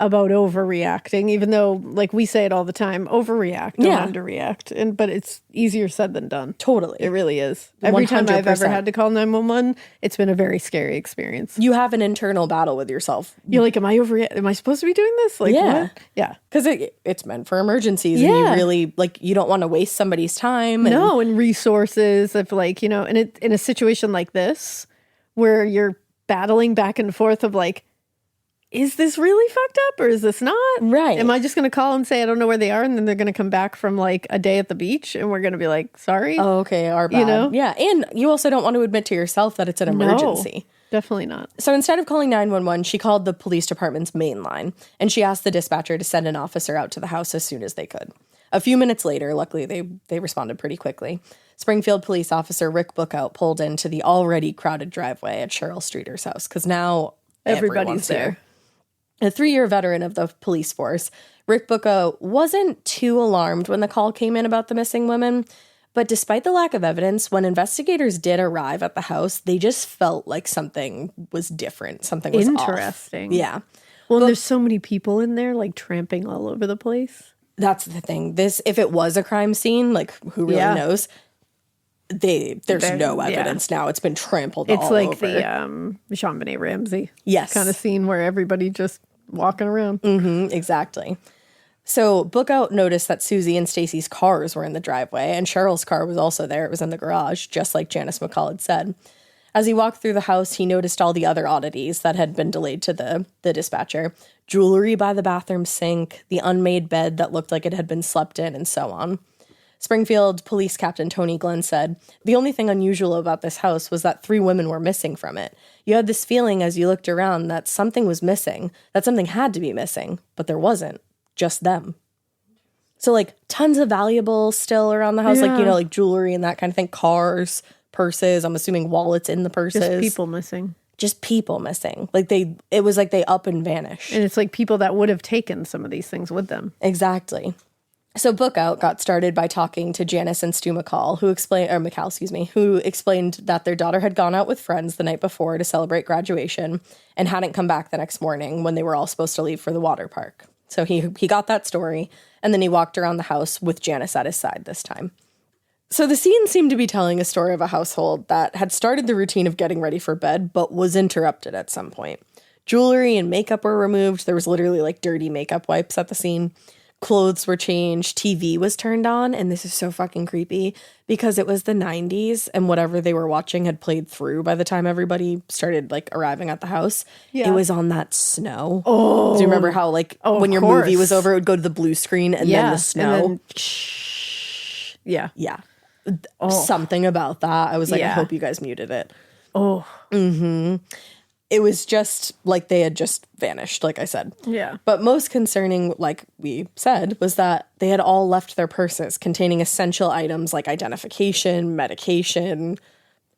Speaker 4: about overreacting, even though, like we say it all the time, overreact, don't underreact. But it's easier said than done.
Speaker 6: Totally.
Speaker 4: It really is. Every
Speaker 6: 100%.
Speaker 4: time I've ever had to call 911, it's been a very scary experience.
Speaker 6: You have an internal battle with yourself.
Speaker 4: You're like, am I overreacting? Am I supposed to be doing this? Like, what? Yeah.
Speaker 6: Because it's meant for emergencies. And you really, like, you don't want to waste somebody's time.
Speaker 4: And resources of, like, you know, and in a situation like this, where you're battling back and forth of, like, is this really fucked up or is this not?
Speaker 6: Right.
Speaker 4: Am I just going to call and say I don't know where they are, and then they're going to come back from like a day at the beach and we're going to be like, sorry?
Speaker 6: Oh, okay, our bad.
Speaker 4: You know?
Speaker 6: Yeah, and you also don't want to admit to yourself that it's an emergency.
Speaker 4: No, definitely not.
Speaker 6: So instead of calling 911, she called the police department's main line, and she asked the dispatcher to send an officer out to the house as soon as they could. A few minutes later, luckily, they responded pretty quickly. Springfield police officer Rick Bookout pulled into the already crowded driveway at Sherill Streeter's house, because now
Speaker 4: everybody's there.
Speaker 6: A 3-year veteran of the police force, Rick Bookout wasn't too alarmed when the call came in about the missing women, but despite the lack of evidence, when investigators did arrive at the house, they just felt like something was different. Something was
Speaker 4: interesting.
Speaker 6: Off. Yeah.
Speaker 4: Well, there's so many people in there, like, tramping all over the place.
Speaker 6: That's the thing. If it was a crime scene, like, who really knows?
Speaker 3: there's no evidence now. It's been trampled
Speaker 4: It's
Speaker 3: all
Speaker 4: like
Speaker 3: over.
Speaker 4: the Jean-Benet Ramsey
Speaker 3: kind
Speaker 4: of scene where everybody just walking around.
Speaker 3: Exactly. So Bookout noticed that Suzie and Stacy's cars were in the driveway, and Cheryl's car was also there. It was in the garage, just like Janice McCall had said. As he walked through the house, he noticed all the other oddities that had been delayed to the dispatcher. Jewelry by the bathroom sink, the unmade bed that looked like it had been slept in, and so on. Springfield Police Captain Tony Glenn said, "The only thing unusual about this house was that 3 women were missing from it. You had this feeling as you looked around that something was missing, that something had to be missing, but there wasn't. Just them." So, like, tons of valuables still around the house, like, like jewelry and that kind of thing, cars, purses, I'm assuming wallets in the purses.
Speaker 4: Just people missing.
Speaker 3: Just people missing. Like, it was like they up and vanished.
Speaker 4: And it's like people that would have taken some of these things with them.
Speaker 3: Exactly. So Bookout got started by talking to Janice and Stu McCall, who explained that their daughter had gone out with friends the night before to celebrate graduation and hadn't come back the next morning when they were all supposed to leave for the water park. So he got that story, and then he walked around the house with Janice at his side this time. So the scene seemed to be telling a story of a household that had started the routine of getting ready for bed, but was interrupted at some point. Jewelry and makeup were removed. There was literally like dirty makeup wipes at the scene. Clothes were changed. TV was turned on, and this is so fucking creepy because it was the 90s and whatever they were watching had played through by the time everybody started like arriving at the house. Yeah. It was on that snow. Oh. Do you remember how like when your movie was over, it would go to the blue screen and then the snow?
Speaker 4: Yeah.
Speaker 3: Yeah. Something about that. I was like, I hope you guys muted it.
Speaker 4: Oh.
Speaker 3: Mm-hmm. It was just like they had just vanished, like I said.
Speaker 4: Yeah.
Speaker 3: But most concerning, like we said, was that they had all left their purses containing essential items like identification, medication,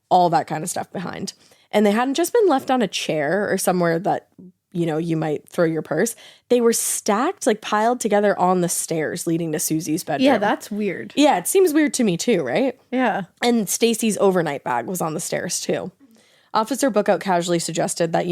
Speaker 3: all that kind of stuff behind. And they hadn't just been left on a chair or somewhere that, you might throw your purse. They were stacked, like piled together on the stairs leading to Susie's bedroom.
Speaker 4: Yeah, that's weird.
Speaker 3: Yeah, it seems weird to me too, right?
Speaker 4: Yeah.
Speaker 3: And Stacy's overnight bag was on the stairs too. Officer Bookout casually suggested that,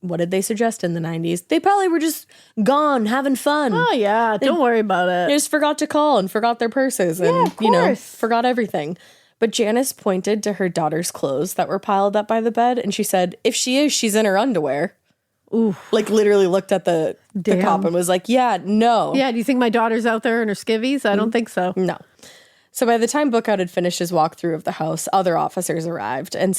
Speaker 3: what did they suggest in the 90s? They probably were just gone, having fun.
Speaker 4: Oh, yeah. Don't worry about it.
Speaker 3: They just forgot to call and forgot their purses and, forgot everything. But Janice pointed to her daughter's clothes that were piled up by the bed, and she said, if she is, she's in her underwear.
Speaker 4: Ooh.
Speaker 3: Like, literally looked at the cop and was like, yeah, no.
Speaker 4: Yeah, do you think my daughter's out there in her skivvies? I don't think so.
Speaker 3: No. So by the time Bookout had finished his walkthrough of the house, other officers arrived and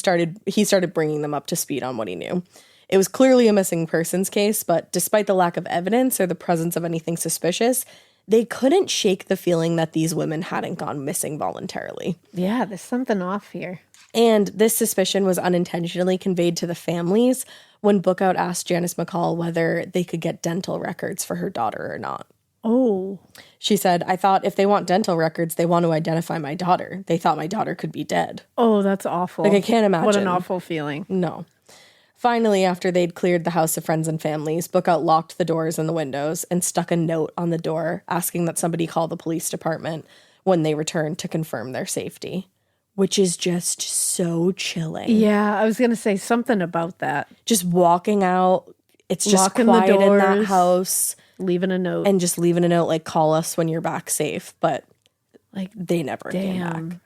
Speaker 3: he started bringing them up to speed on what he knew. It was clearly a missing persons case, but despite the lack of evidence or the presence of anything suspicious, they couldn't shake the feeling that these women hadn't gone missing voluntarily.
Speaker 4: Yeah, there's something off here.
Speaker 3: And this suspicion was unintentionally conveyed to the families when Bookout asked Janice McCall whether they could get dental records for her daughter or not.
Speaker 4: Oh.
Speaker 3: She said, I thought if they want dental records, they want to identify my daughter. They thought my daughter could be dead.
Speaker 4: Oh, that's awful.
Speaker 3: Like, I can't imagine.
Speaker 4: What an awful feeling.
Speaker 3: No. Finally, after they'd cleared the house of friends and families, Bookout locked the doors and the windows and stuck a note on the door asking that somebody call the police department when they returned to confirm their safety, which is just so chilling.
Speaker 4: Yeah, I was going to say something about that.
Speaker 3: Just walking out, it's just
Speaker 4: locking
Speaker 3: quiet
Speaker 4: the doors,
Speaker 3: in that house.
Speaker 4: Leaving a note.
Speaker 3: And just leaving a note like, call us when you're back safe. But like, they never came back.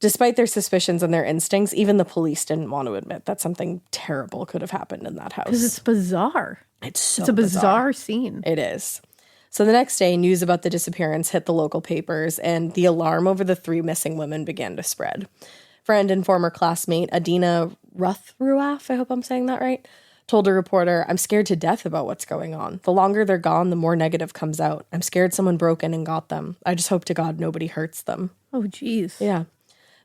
Speaker 3: Despite their suspicions and their instincts, even the police didn't want to admit that something terrible could have happened in that house.
Speaker 4: Because it's bizarre.
Speaker 3: It's
Speaker 4: a bizarre scene.
Speaker 3: It is. So the next day, news about the disappearance hit the local papers, and the alarm over the 3 missing women began to spread. Friend and former classmate Adina Ruthruaf, I hope I'm saying that right, told a reporter, I'm scared to death about what's going on. The longer they're gone, the more negative comes out. I'm scared someone broke in and got them. I just hope to God nobody hurts them.
Speaker 4: Oh, geez.
Speaker 3: Yeah.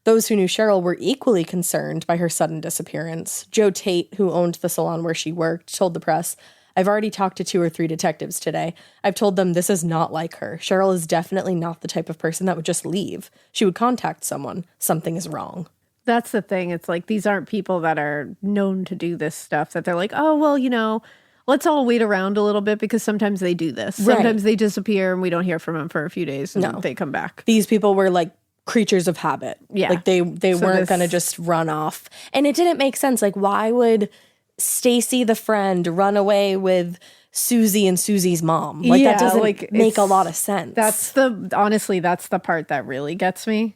Speaker 3: Those who knew Sherill were equally concerned by her sudden disappearance. Joe Tate, who owned the salon where she worked, told the press, I've already talked to 2 or 3 detectives today. I've told them this is not like her. Sherill is definitely not the type of person that would just leave. She would contact someone. Something is wrong.
Speaker 4: That's the thing. It's like these aren't people that are known to do this stuff, that they're like, oh, well, let's all wait around a little bit because sometimes they do this.
Speaker 3: Right.
Speaker 4: Sometimes they disappear and we don't hear from them for a few days and they come back.
Speaker 3: These people were like creatures of habit.
Speaker 4: Yeah.
Speaker 3: Like they weren't going to just run off. And it didn't make sense. Like, why would Stacy, the friend, run away with Suzie and Susie's mom? Like, that doesn't make a lot of sense.
Speaker 4: Honestly, that's the part that really gets me.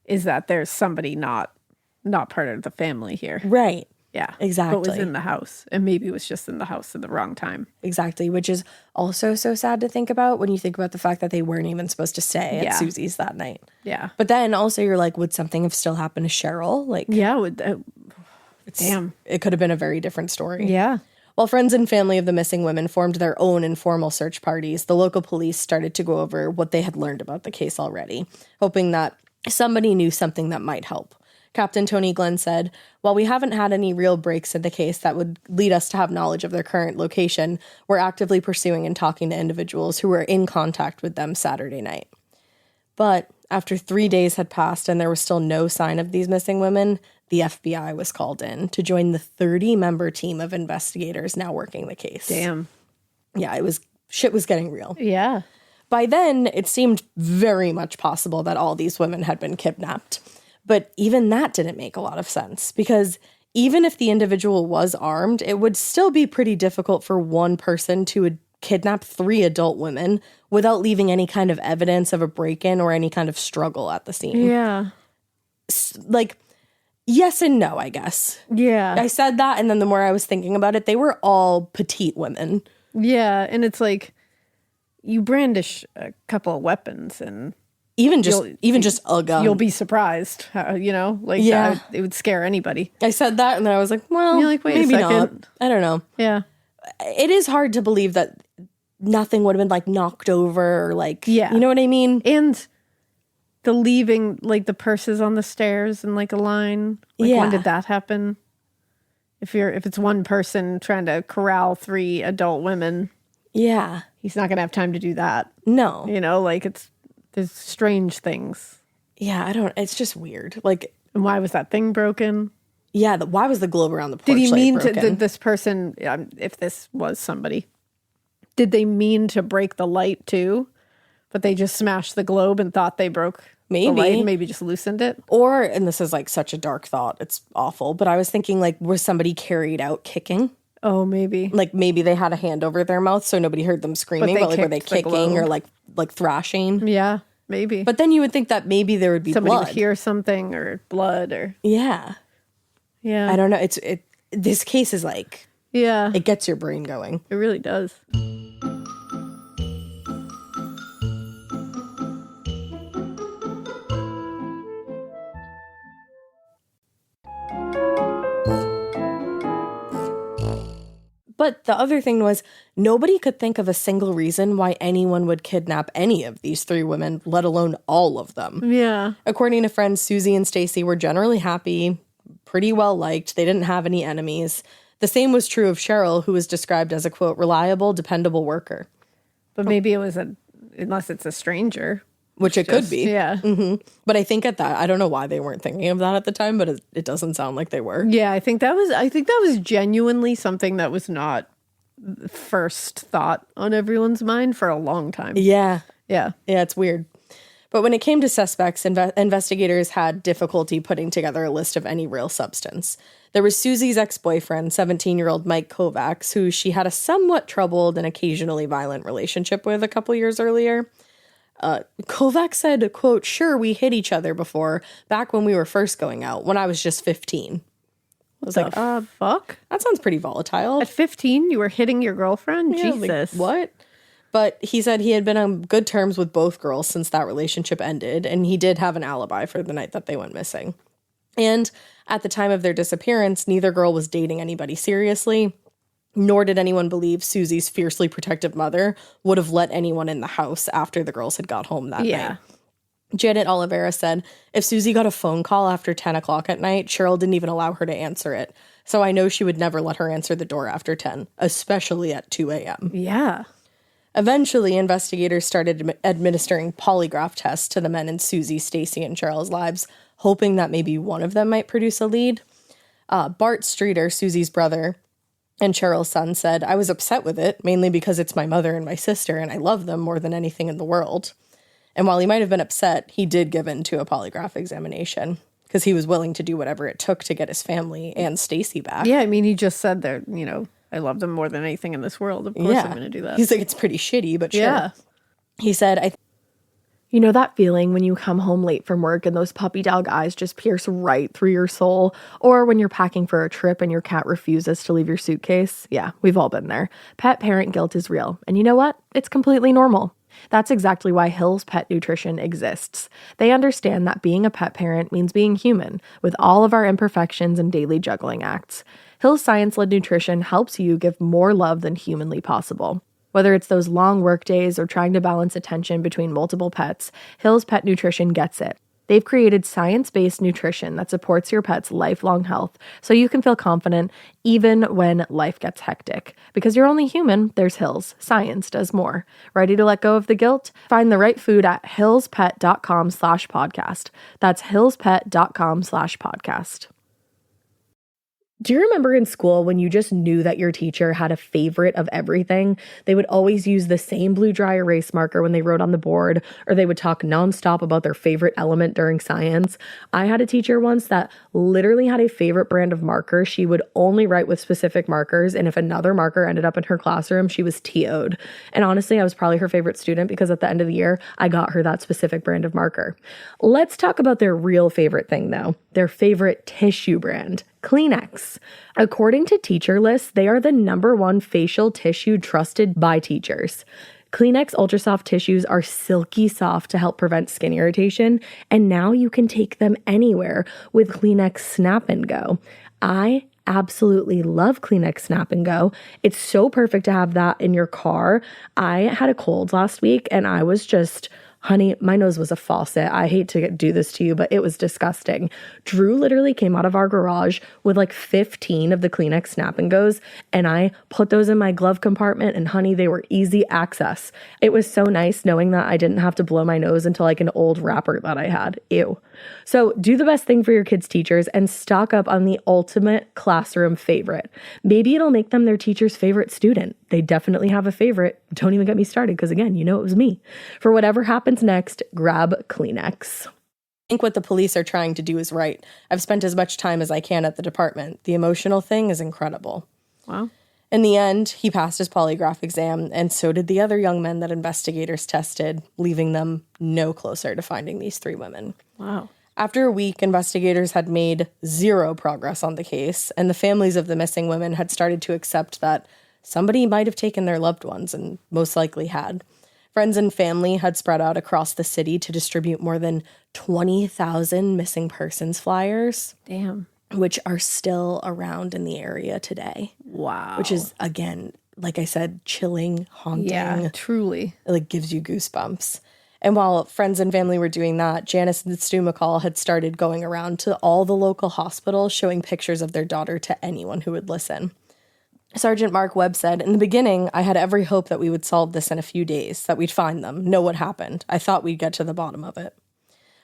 Speaker 4: is that there's somebody not part of the family here.
Speaker 6: Right.
Speaker 4: Yeah.
Speaker 6: Exactly.
Speaker 4: But was in the house, and maybe was just in the house at the wrong time.
Speaker 6: Exactly, which is also so sad to think about when you think about the fact that they weren't even supposed to stay at Susie's that night.
Speaker 4: Yeah.
Speaker 6: But then also you're like, would something have still happened to Sherill? Like,
Speaker 4: Yeah. Damn.
Speaker 6: it could have been a very different story.
Speaker 4: Yeah.
Speaker 6: While friends and family of the missing women formed their own informal search parties, the local police started to go over what they had learned about the case already, hoping that somebody knew something that might help. Captain Tony Glenn said, "While we haven't had any real breaks in the case that would lead us to have knowledge of their current location, we're actively pursuing and talking to individuals who were in contact with them Saturday night." But after 3 days had passed and there was still no sign of these missing women, the FBI was called in to join the 30-member team of investigators now working the case.
Speaker 4: Damn.
Speaker 6: Yeah, shit was getting real.
Speaker 4: Yeah.
Speaker 6: By then, it seemed very much possible that all these women had been kidnapped. But even that didn't make a lot of sense, because even if the individual was armed, it would still be pretty difficult for one person to kidnap 3 adult women without leaving any kind of evidence of a break-in or any kind of struggle at the scene.
Speaker 4: Yeah.
Speaker 6: Like, yes and no, I guess.
Speaker 4: Yeah.
Speaker 6: I said that, and then the more I was thinking about it, they were all petite women.
Speaker 4: Yeah. And it's like, you brandish a couple of weapons and
Speaker 6: Even just a gun.
Speaker 4: you'll be surprised, like
Speaker 6: Yeah.
Speaker 4: it would scare anybody.
Speaker 6: I said that, and then I was like, well,
Speaker 4: You're like, wait a
Speaker 6: maybe not.
Speaker 4: second.
Speaker 6: I don't know.
Speaker 4: Yeah.
Speaker 6: It is hard to believe that nothing would have been like knocked over or like,
Speaker 4: Yeah.
Speaker 6: you know what I mean?
Speaker 4: And the leaving, like the purses on the stairs in like a line. Like
Speaker 6: Yeah.
Speaker 4: when did that happen? If it's one person trying to corral 3 adult women,
Speaker 6: Yeah.
Speaker 4: he's not gonna have time to do that.
Speaker 6: No.
Speaker 4: Like there's strange things.
Speaker 6: Yeah, it's just weird. Like,
Speaker 4: And why was that thing broken?
Speaker 6: yeah, why was the globe around the porch
Speaker 4: Did he
Speaker 6: light
Speaker 4: mean
Speaker 6: broken?
Speaker 4: did this person, if this was somebody, did they mean to break the light too? But they just smashed the globe and thought they broke the light and maybe just loosened it?
Speaker 6: Or, and this is like such a dark thought, it's awful, but I was thinking like, was somebody carried out kicking?
Speaker 4: Oh, maybe.
Speaker 6: Like maybe they had a hand over their mouth so nobody heard them screaming,
Speaker 4: they
Speaker 6: but like were they
Speaker 4: kicked the
Speaker 6: kicking or
Speaker 4: globe.
Speaker 6: like thrashing?
Speaker 4: Yeah, maybe.
Speaker 6: But then you would think that maybe there would be
Speaker 4: somebody
Speaker 6: blood.
Speaker 4: would hear something or blood or
Speaker 6: Yeah.
Speaker 4: yeah.
Speaker 6: I don't know. This case is like,
Speaker 4: Yeah.
Speaker 6: it gets your brain going.
Speaker 4: It really does.
Speaker 6: But the other thing was, nobody could think of a single reason why anyone would kidnap any of these 3 women, let alone all of them.
Speaker 4: Yeah.
Speaker 6: According to friends, Suzie and Stacy were generally happy, pretty well liked. They didn't have any enemies. The same was true of Sherill, who was described as a, quote, reliable, dependable worker.
Speaker 4: But maybe it was unless it's a stranger.
Speaker 6: Which it could be.
Speaker 4: Yeah.
Speaker 6: But I think at that, I don't know why they weren't thinking of that at the time, but it doesn't sound like they were.
Speaker 4: Yeah, I think that was genuinely something that was not first thought on everyone's mind for a long time.
Speaker 6: Yeah.
Speaker 4: Yeah.
Speaker 6: Yeah, it's weird. But when it came to suspects, investigators had difficulty putting together a list of any real substance. There was Suzie's ex-boyfriend, 17-year-old Mike Kovacs, who she had a somewhat troubled and occasionally violent relationship with a couple years earlier. Kovacs said, quote, "Sure, we hit each other before, back when we were first going out, when I was just 15. I was like,
Speaker 4: Fuck?
Speaker 6: that sounds pretty volatile.
Speaker 4: At 15, you were hitting your girlfriend?
Speaker 6: Yeah, like,
Speaker 4: Jesus.
Speaker 6: what? But he said he had been on good terms with both girls since that relationship ended, and he did have an alibi for the night that they went missing. And at the time of their disappearance, neither girl was dating anybody seriously, nor did anyone believe Suzie's fiercely protective mother would have let anyone in the house after the girls had got home that night. Janet Oliveira said, "If Suzie got a phone call after 10 o'clock at night, Sherill didn't even allow her to answer it. So I know she would never let her answer the door after 10, especially at 2 a.m.
Speaker 4: Yeah.
Speaker 6: Eventually, investigators started administering polygraph tests to the men in Suzie, Stacy, and Cheryl's lives, hoping that maybe one of them might produce a lead. Bart Streeter, Suzie's brother, and Cheryl's son said, "I was upset with it, mainly because it's my mother and my sister, and I love them more than anything in the world." And while he might have been upset, he did give in to a polygraph examination because he was willing to do whatever it took to get his family and Stacy back.
Speaker 4: Yeah, I mean, he just said that, I love them more than anything in this world. Of course I'm going to do that.
Speaker 6: He's like, it's pretty shitty, but sure.
Speaker 4: Yeah.
Speaker 6: He said, You know that feeling when you come home late from work and those puppy dog eyes just pierce right through your soul? Or when you're packing for a trip and your cat refuses to leave your suitcase? Yeah, we've all been there. Pet parent guilt is real. And you know what? It's completely normal. That's exactly why Hill's Pet Nutrition exists. They understand that being a pet parent means being human, with all of our imperfections and daily juggling acts. Hill's science-led nutrition helps you give more love than humanly possible. Whether it's those long work days or trying to balance attention between multiple pets, Hill's Pet Nutrition gets it. They've created science-based nutrition that supports your pet's lifelong health so you can feel confident even when life gets hectic. Because you're only human, there's Hill's. Science does more. Ready to let go of the guilt? Find the right food at hillspet.com/podcast. That's hillspet.com/podcast. Do you remember in school when you just knew that your teacher had a favorite of everything? They would always use the same blue dry erase marker when they wrote on the board, or they would talk nonstop about their favorite element during science. I had a teacher once that literally had a favorite brand of marker. She would only write with specific markers, and if another marker ended up in her classroom, she was TO'd. And honestly, I was probably her favorite student because at the end of the year, I got her that specific brand of marker. Let's talk about their real favorite thing though, their favorite tissue brand. Kleenex. According to Teacher List, they are the #1 facial tissue trusted by teachers. Kleenex Ultra Soft tissues are silky soft to help prevent skin irritation, and now you can take them anywhere with Kleenex Snap and Go. I absolutely love Kleenex Snap and Go. It's so perfect to have that in your car. I had a cold last week and I was just, honey, my nose was a faucet. I hate to do this to you, but it was disgusting. Drew literally came out of our garage with like 15 of the Kleenex Snap and Goes, and I put those in my glove compartment, and honey, they were easy access. It was so nice knowing that I didn't have to blow my nose into like an old wrapper that I had. Ew. So do the best thing for your kids' teachers and stock up on the ultimate classroom favorite. Maybe it'll make them their teacher's favorite student. They definitely have a favorite. Don't even get me started because, again, you know it was me. For whatever happens next, grab Kleenex.
Speaker 3: I think what the police are trying to do is right. I've spent as much time as I can at the department. The emotional thing is incredible.
Speaker 4: Wow.
Speaker 3: In the end, he passed his polygraph exam, and so did the other young men that investigators tested, leaving them no closer to finding these 3 women.
Speaker 4: Wow.
Speaker 3: After a week, investigators had made 0 progress on the case, and the families of the missing women had started to accept that somebody might have taken their loved ones, and most likely had. Friends and family had spread out across the city to distribute more than 20,000 missing persons flyers.
Speaker 4: Damn.
Speaker 3: Which are still around in the area today.
Speaker 4: Wow.
Speaker 3: Which is, again, like I said, chilling, haunting.
Speaker 4: Yeah, truly.
Speaker 3: It like gives you goosebumps. And while friends and family were doing that, Janice and Stu McCall had started going around to all the local hospitals showing pictures of their daughter to anyone who would listen. Sergeant Mark Webb said, "In the beginning, I had every hope that we would solve this in a few days, that we'd find them, know what happened. I thought we'd get to the bottom of it.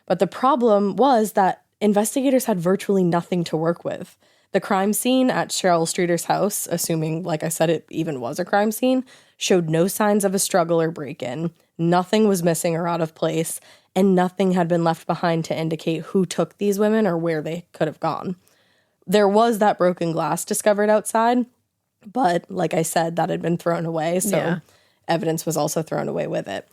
Speaker 3: But the problem was that investigators had virtually nothing to work with. The crime scene at Sherill Streeter's house, assuming, like I said, it even was a crime scene, showed no signs of a struggle or break-in. Nothing was missing or out of place, and nothing had been left behind to indicate who took these women or where they could have gone. There was that broken glass discovered outside, but like I said, that had been thrown away, so evidence was also thrown away with it.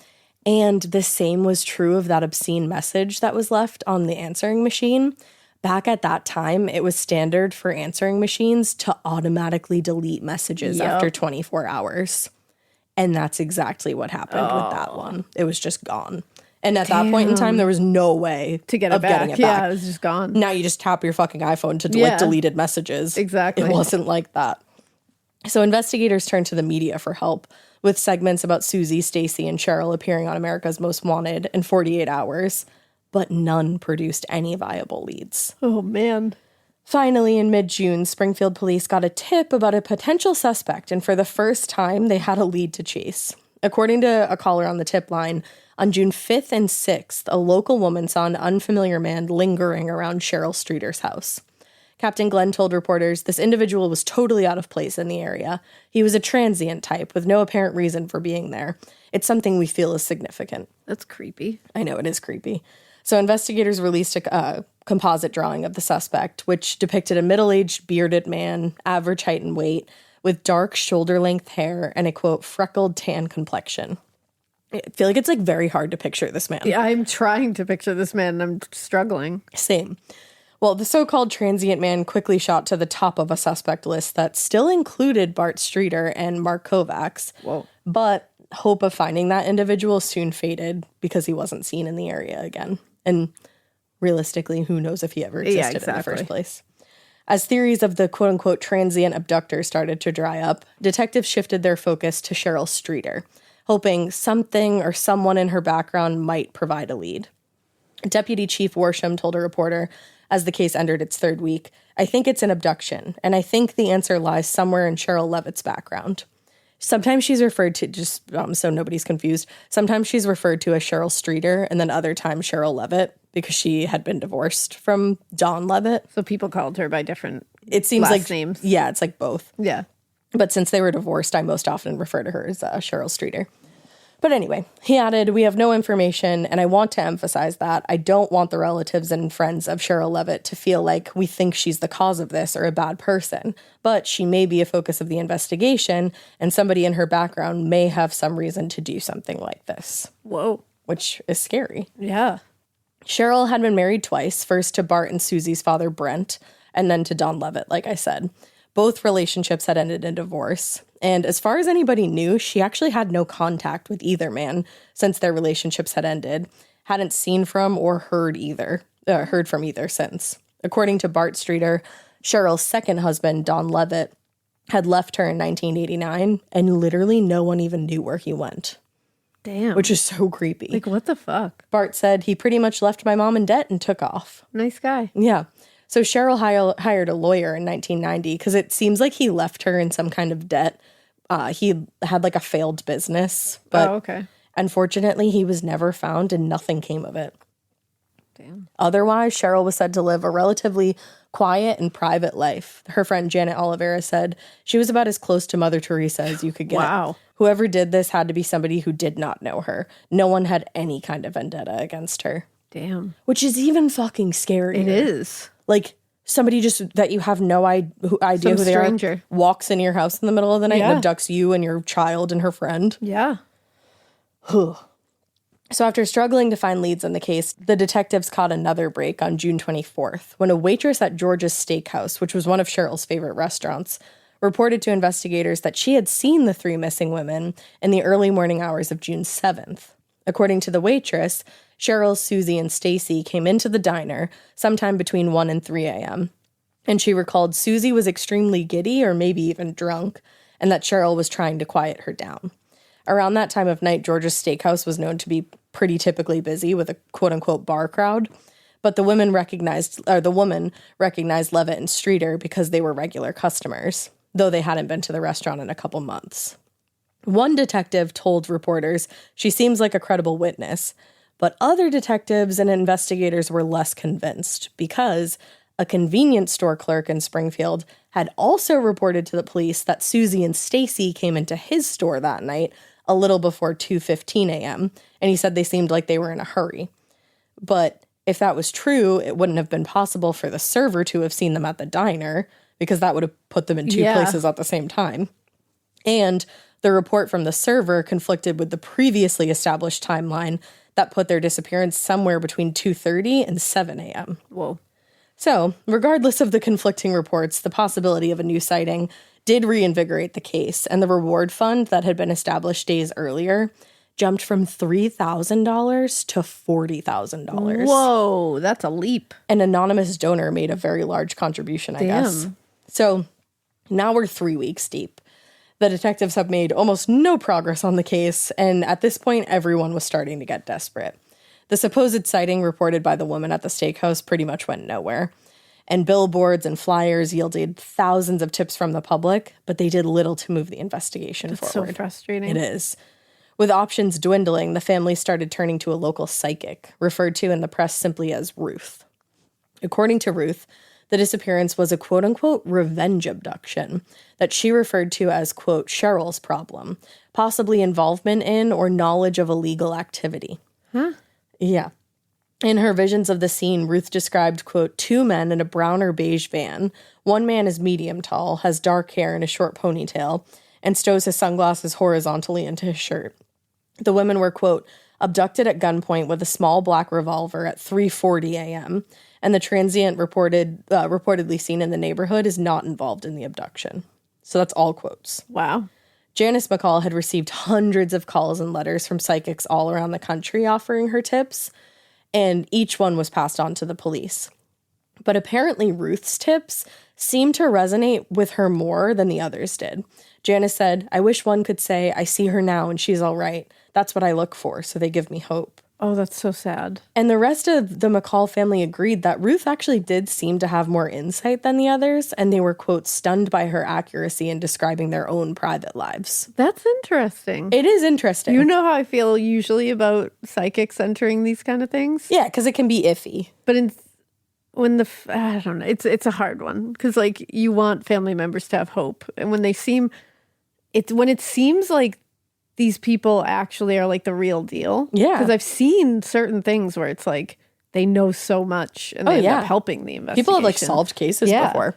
Speaker 3: And the same was true of that obscene message that was left on the answering machine. Back at that time, it was standard for answering machines to automatically delete messages after 24 hours. And that's exactly what happened with that one. It was just gone. And at that point in time, there was no way
Speaker 4: to get it back. Yeah, it was just gone.
Speaker 3: Now you just tap your fucking iPhone to delete deleted messages.
Speaker 4: Exactly.
Speaker 3: It wasn't like that. So investigators turned to the media for help, with segments about Suzie, Stacy, and Sherill appearing on America's Most Wanted in 48 hours, but none produced any viable leads.
Speaker 4: Oh, man.
Speaker 3: Finally, in mid-June, Springfield police got a tip about a potential suspect, and for the first time, they had a lead to chase. According to a caller on the tip line, on June 5th and 6th, a local woman saw an unfamiliar man lingering around Sherill Streeter's house. Captain Glenn told reporters this individual was totally out of place in the area. He was a transient type with no apparent reason for being there. It's something we feel is significant.
Speaker 4: That's creepy.
Speaker 3: I know, it is creepy. So investigators released a composite drawing of the suspect, which depicted a middle-aged bearded man, average height and weight, with dark shoulder-length hair and a, quote, freckled tan complexion.
Speaker 6: I feel like it's like very hard to picture this man.
Speaker 4: Yeah, I'm trying to picture this man and I'm struggling.
Speaker 6: Same. Well, the so-called transient man quickly shot to the top of a suspect list that still included Bart Streeter and Mark Kovacs.
Speaker 4: Whoa.
Speaker 6: But hope of finding that individual soon faded because he wasn't seen in the area again. And realistically, who knows if he ever existed in the first place. As theories of the quote-unquote transient abductor started to dry up, detectives shifted their focus to Sherill Streeter, hoping something or someone in her background might provide a lead. Deputy Chief Worsham told a reporter, as the case entered its third week, "I think it's an abduction, and I think the answer lies somewhere in Sherill Levitt's background." Sometimes she's referred to, just so nobody's confused, sometimes she's referred to as Sherill Streeter, and then other times Sherill Levitt, because she had been divorced from Don Levitt.
Speaker 4: So people called her by different
Speaker 6: It seems
Speaker 4: last
Speaker 6: like
Speaker 4: names.
Speaker 6: Yeah, it's like both.
Speaker 4: Yeah.
Speaker 6: But since they were divorced, I most often refer to her as Sherill Streeter. But anyway, he added, "We have no information, and I want to emphasize that. I don't want the relatives and friends of Sherill Levitt to feel like we think she's the cause of this or a bad person. But she may be a focus of the investigation, and somebody in her background may have some reason to do something like this."
Speaker 4: Whoa.
Speaker 6: Which is scary.
Speaker 4: Yeah.
Speaker 6: Sherill had been married twice, first to Bart and Susie's father, Brent, and then to Don Levitt, like I said. Both relationships had ended in divorce. And as far as anybody knew, she actually had no contact with either man since their relationships had ended, hadn't seen from or heard from either since. According to Bart Streeter, Cheryl's second husband, Don Levitt, had left her in 1989, and literally no one even knew where he went.
Speaker 4: Damn.
Speaker 6: Which is so creepy.
Speaker 4: Like, what the fuck?
Speaker 6: Bart said, "He pretty much left my mom in debt and took off."
Speaker 4: Nice guy.
Speaker 6: Yeah. So Sherill hired a lawyer in 1990 because it seems like he left her in some kind of debt. He had like a failed business, but
Speaker 4: okay.
Speaker 6: Unfortunately, he was never found and nothing came of it.
Speaker 4: Damn.
Speaker 6: Otherwise, Sherill was said to live a relatively quiet and private life. Her friend Janet Oliveira said she was about as close to Mother Teresa as you could get.
Speaker 4: Wow.
Speaker 6: Whoever did this had to be somebody who did not know her. No one had any kind of vendetta against her.
Speaker 4: Damn.
Speaker 6: Which is even fucking scarier.
Speaker 4: It is.
Speaker 6: Like, somebody just that you have no idea
Speaker 4: Some
Speaker 6: who they
Speaker 4: stranger.
Speaker 6: are walks into your house in the middle of the night
Speaker 4: Yeah.
Speaker 6: and abducts you and your child and her friend.
Speaker 4: Yeah.
Speaker 6: So after struggling to find leads in the case, the detectives caught another break on June 24th when a waitress at George's Steakhouse, which was one of Cheryl's favorite restaurants, reported to investigators that she had seen the three missing women in the early morning hours of June 7th. According to the waitress, Cheryl, Suzie, and Stacy came into the diner sometime between 1 and 3 a.m., and she recalled Suzie was extremely giddy or maybe even drunk, and that Cheryl was trying to quiet her down. Around that time of night, George's Steakhouse was known to be pretty typically busy with a quote-unquote bar crowd, but the woman recognized Levitt and Streeter because they were regular customers, though they hadn't been to the restaurant in a couple months. One detective told reporters she seems like a credible witness, but other detectives and investigators were less convinced because a convenience store clerk in Springfield had also reported to the police that Suzie and Stacy came into his store that night a little before 2:15 a.m., and he said they seemed like they were in a hurry. But if that was true, it wouldn't have been possible for the server to have seen them at the diner because that would have put them in two places at the same time. And the report from the server conflicted with the previously established timeline that put their disappearance somewhere between 2:30 and 7 a.m.
Speaker 4: Whoa.
Speaker 6: So, regardless of the conflicting reports, the possibility of a new sighting did reinvigorate the case, and the reward fund that had been established days earlier jumped from $3,000 to $40,000.
Speaker 4: Whoa, that's a leap.
Speaker 6: An anonymous donor made a very large contribution, I guess. So, now we're 3 weeks deep. The detectives have made almost no progress on the case, and at this point, everyone was starting to get desperate. The supposed sighting reported by the woman at the steakhouse pretty much went nowhere, and billboards and flyers yielded thousands of tips from the public, but they did little to move the investigation forward.
Speaker 4: So frustrating.
Speaker 6: It is. With options dwindling, the family started turning to a local psychic, referred to in the press simply as Ruth. According to Ruth, the disappearance was a quote-unquote revenge abduction that she referred to as, quote, Cheryl's problem, possibly involvement in or knowledge of illegal activity.
Speaker 4: Huh?
Speaker 6: Yeah. In her visions of the scene, Ruth described, quote, two men in a brown or beige van. One man is medium tall, has dark hair and a short ponytail, and stows his sunglasses horizontally into his shirt. The women were, quote, abducted at gunpoint with a small black revolver at 3:40 a.m., and the transient reportedly seen in the neighborhood is not involved in the abduction. So that's all quotes.
Speaker 4: Wow.
Speaker 6: Janice McCall had received hundreds of calls and letters from psychics all around the country offering her tips, and each one was passed on to the police. But apparently Ruth's tips seemed to resonate with her more than the others did. Janice said, "I wish one could say, I see her now and she's all right. That's what I look for, so they give me hope."
Speaker 4: Oh, that's so sad.
Speaker 6: And the rest of the McCall family agreed that Ruth actually did seem to have more insight than the others, and they were, quote, stunned by her accuracy in describing their own private lives.
Speaker 4: That's interesting.
Speaker 6: It is interesting.
Speaker 4: You know how I feel usually about psychics entering these kind of things?
Speaker 6: Yeah, because it can be iffy.
Speaker 4: But I don't know, it's a hard one because like you want family members to have hope, and when it seems like these people actually are like the real deal.
Speaker 6: Yeah,
Speaker 4: because I've seen certain things where it's like they know so much and they end up helping the investigation.
Speaker 6: People have like solved cases before.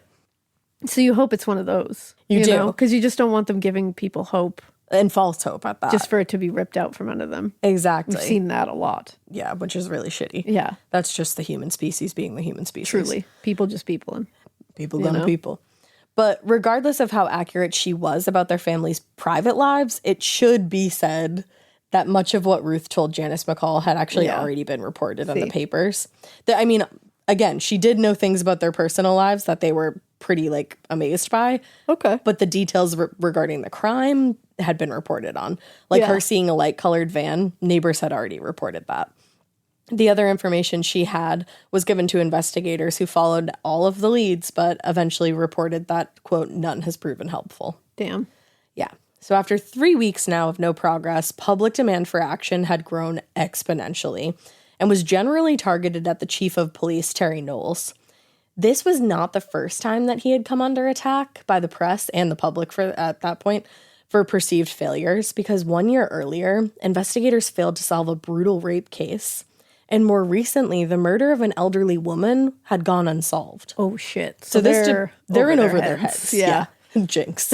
Speaker 4: So you hope it's one of those.
Speaker 6: You do,
Speaker 4: because you just don't want them giving people hope
Speaker 6: and false hope at that,
Speaker 4: just for it to be ripped out from under them.
Speaker 6: Exactly.
Speaker 4: We've seen that a lot.
Speaker 6: Yeah, which is really shitty.
Speaker 4: Yeah,
Speaker 6: that's just the human species being the human species.
Speaker 4: Truly, people just peopling.
Speaker 6: People gonna people. But regardless of how accurate she was about their family's private lives, it should be said that much of what Ruth told Janice McCall had actually already been reported in the papers. I mean, again, she did know things about their personal lives that they were pretty like amazed by.
Speaker 4: Okay.
Speaker 6: But the details regarding the crime had been reported on. Like her seeing a light-colored van, neighbors had already reported that. The other information she had was given to investigators who followed all of the leads, but eventually reported that, quote, none has proven helpful.
Speaker 4: Damn.
Speaker 6: Yeah. So after 3 weeks now of no progress, public demand for action had grown exponentially and was generally targeted at the chief of police, Terry Knowles. This was not the first time that he had come under attack by the press and the public at that point for perceived failures, because 1 year earlier, investigators failed to solve a brutal rape case. And more recently, the murder of an elderly woman had gone unsolved.
Speaker 4: Oh, shit.
Speaker 6: So they're in over their heads. Yeah. Jinx.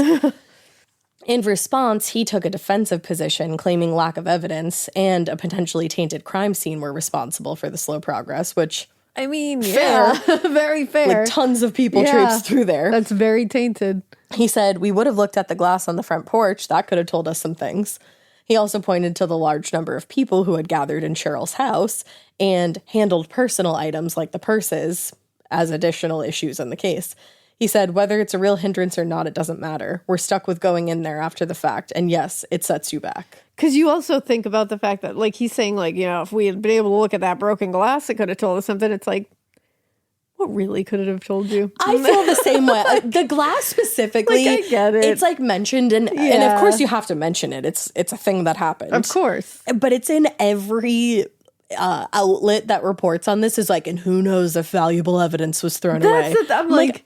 Speaker 6: In response, he took a defensive position, claiming lack of evidence and a potentially tainted crime scene were responsible for the slow progress, which,
Speaker 4: I mean,
Speaker 6: fair.
Speaker 4: Very fair.
Speaker 6: Like tons of people traipsed through there.
Speaker 4: That's very tainted.
Speaker 6: He said, "We would have looked at the glass on the front porch. That could have told us some things." He also pointed to the large number of people who had gathered in Cheryl's house and handled personal items like the purses as additional issues in the case. He said, "Whether it's a real hindrance or not, it doesn't matter. We're stuck with going in there after the fact. And yes, it sets you back."
Speaker 4: Because you also think about the fact that, like, he's saying, like, if we had been able to look at that broken glass, it could have told us something. It's like, what really could it have told you?
Speaker 6: I feel the same way. The glass specifically,
Speaker 4: I get it.
Speaker 6: It's like mentioned, and of course you have to mention it. It's a thing that happened.
Speaker 4: Of course.
Speaker 6: But it's in every outlet that reports on this is like, and who knows if valuable evidence was thrown away.
Speaker 4: I'm like,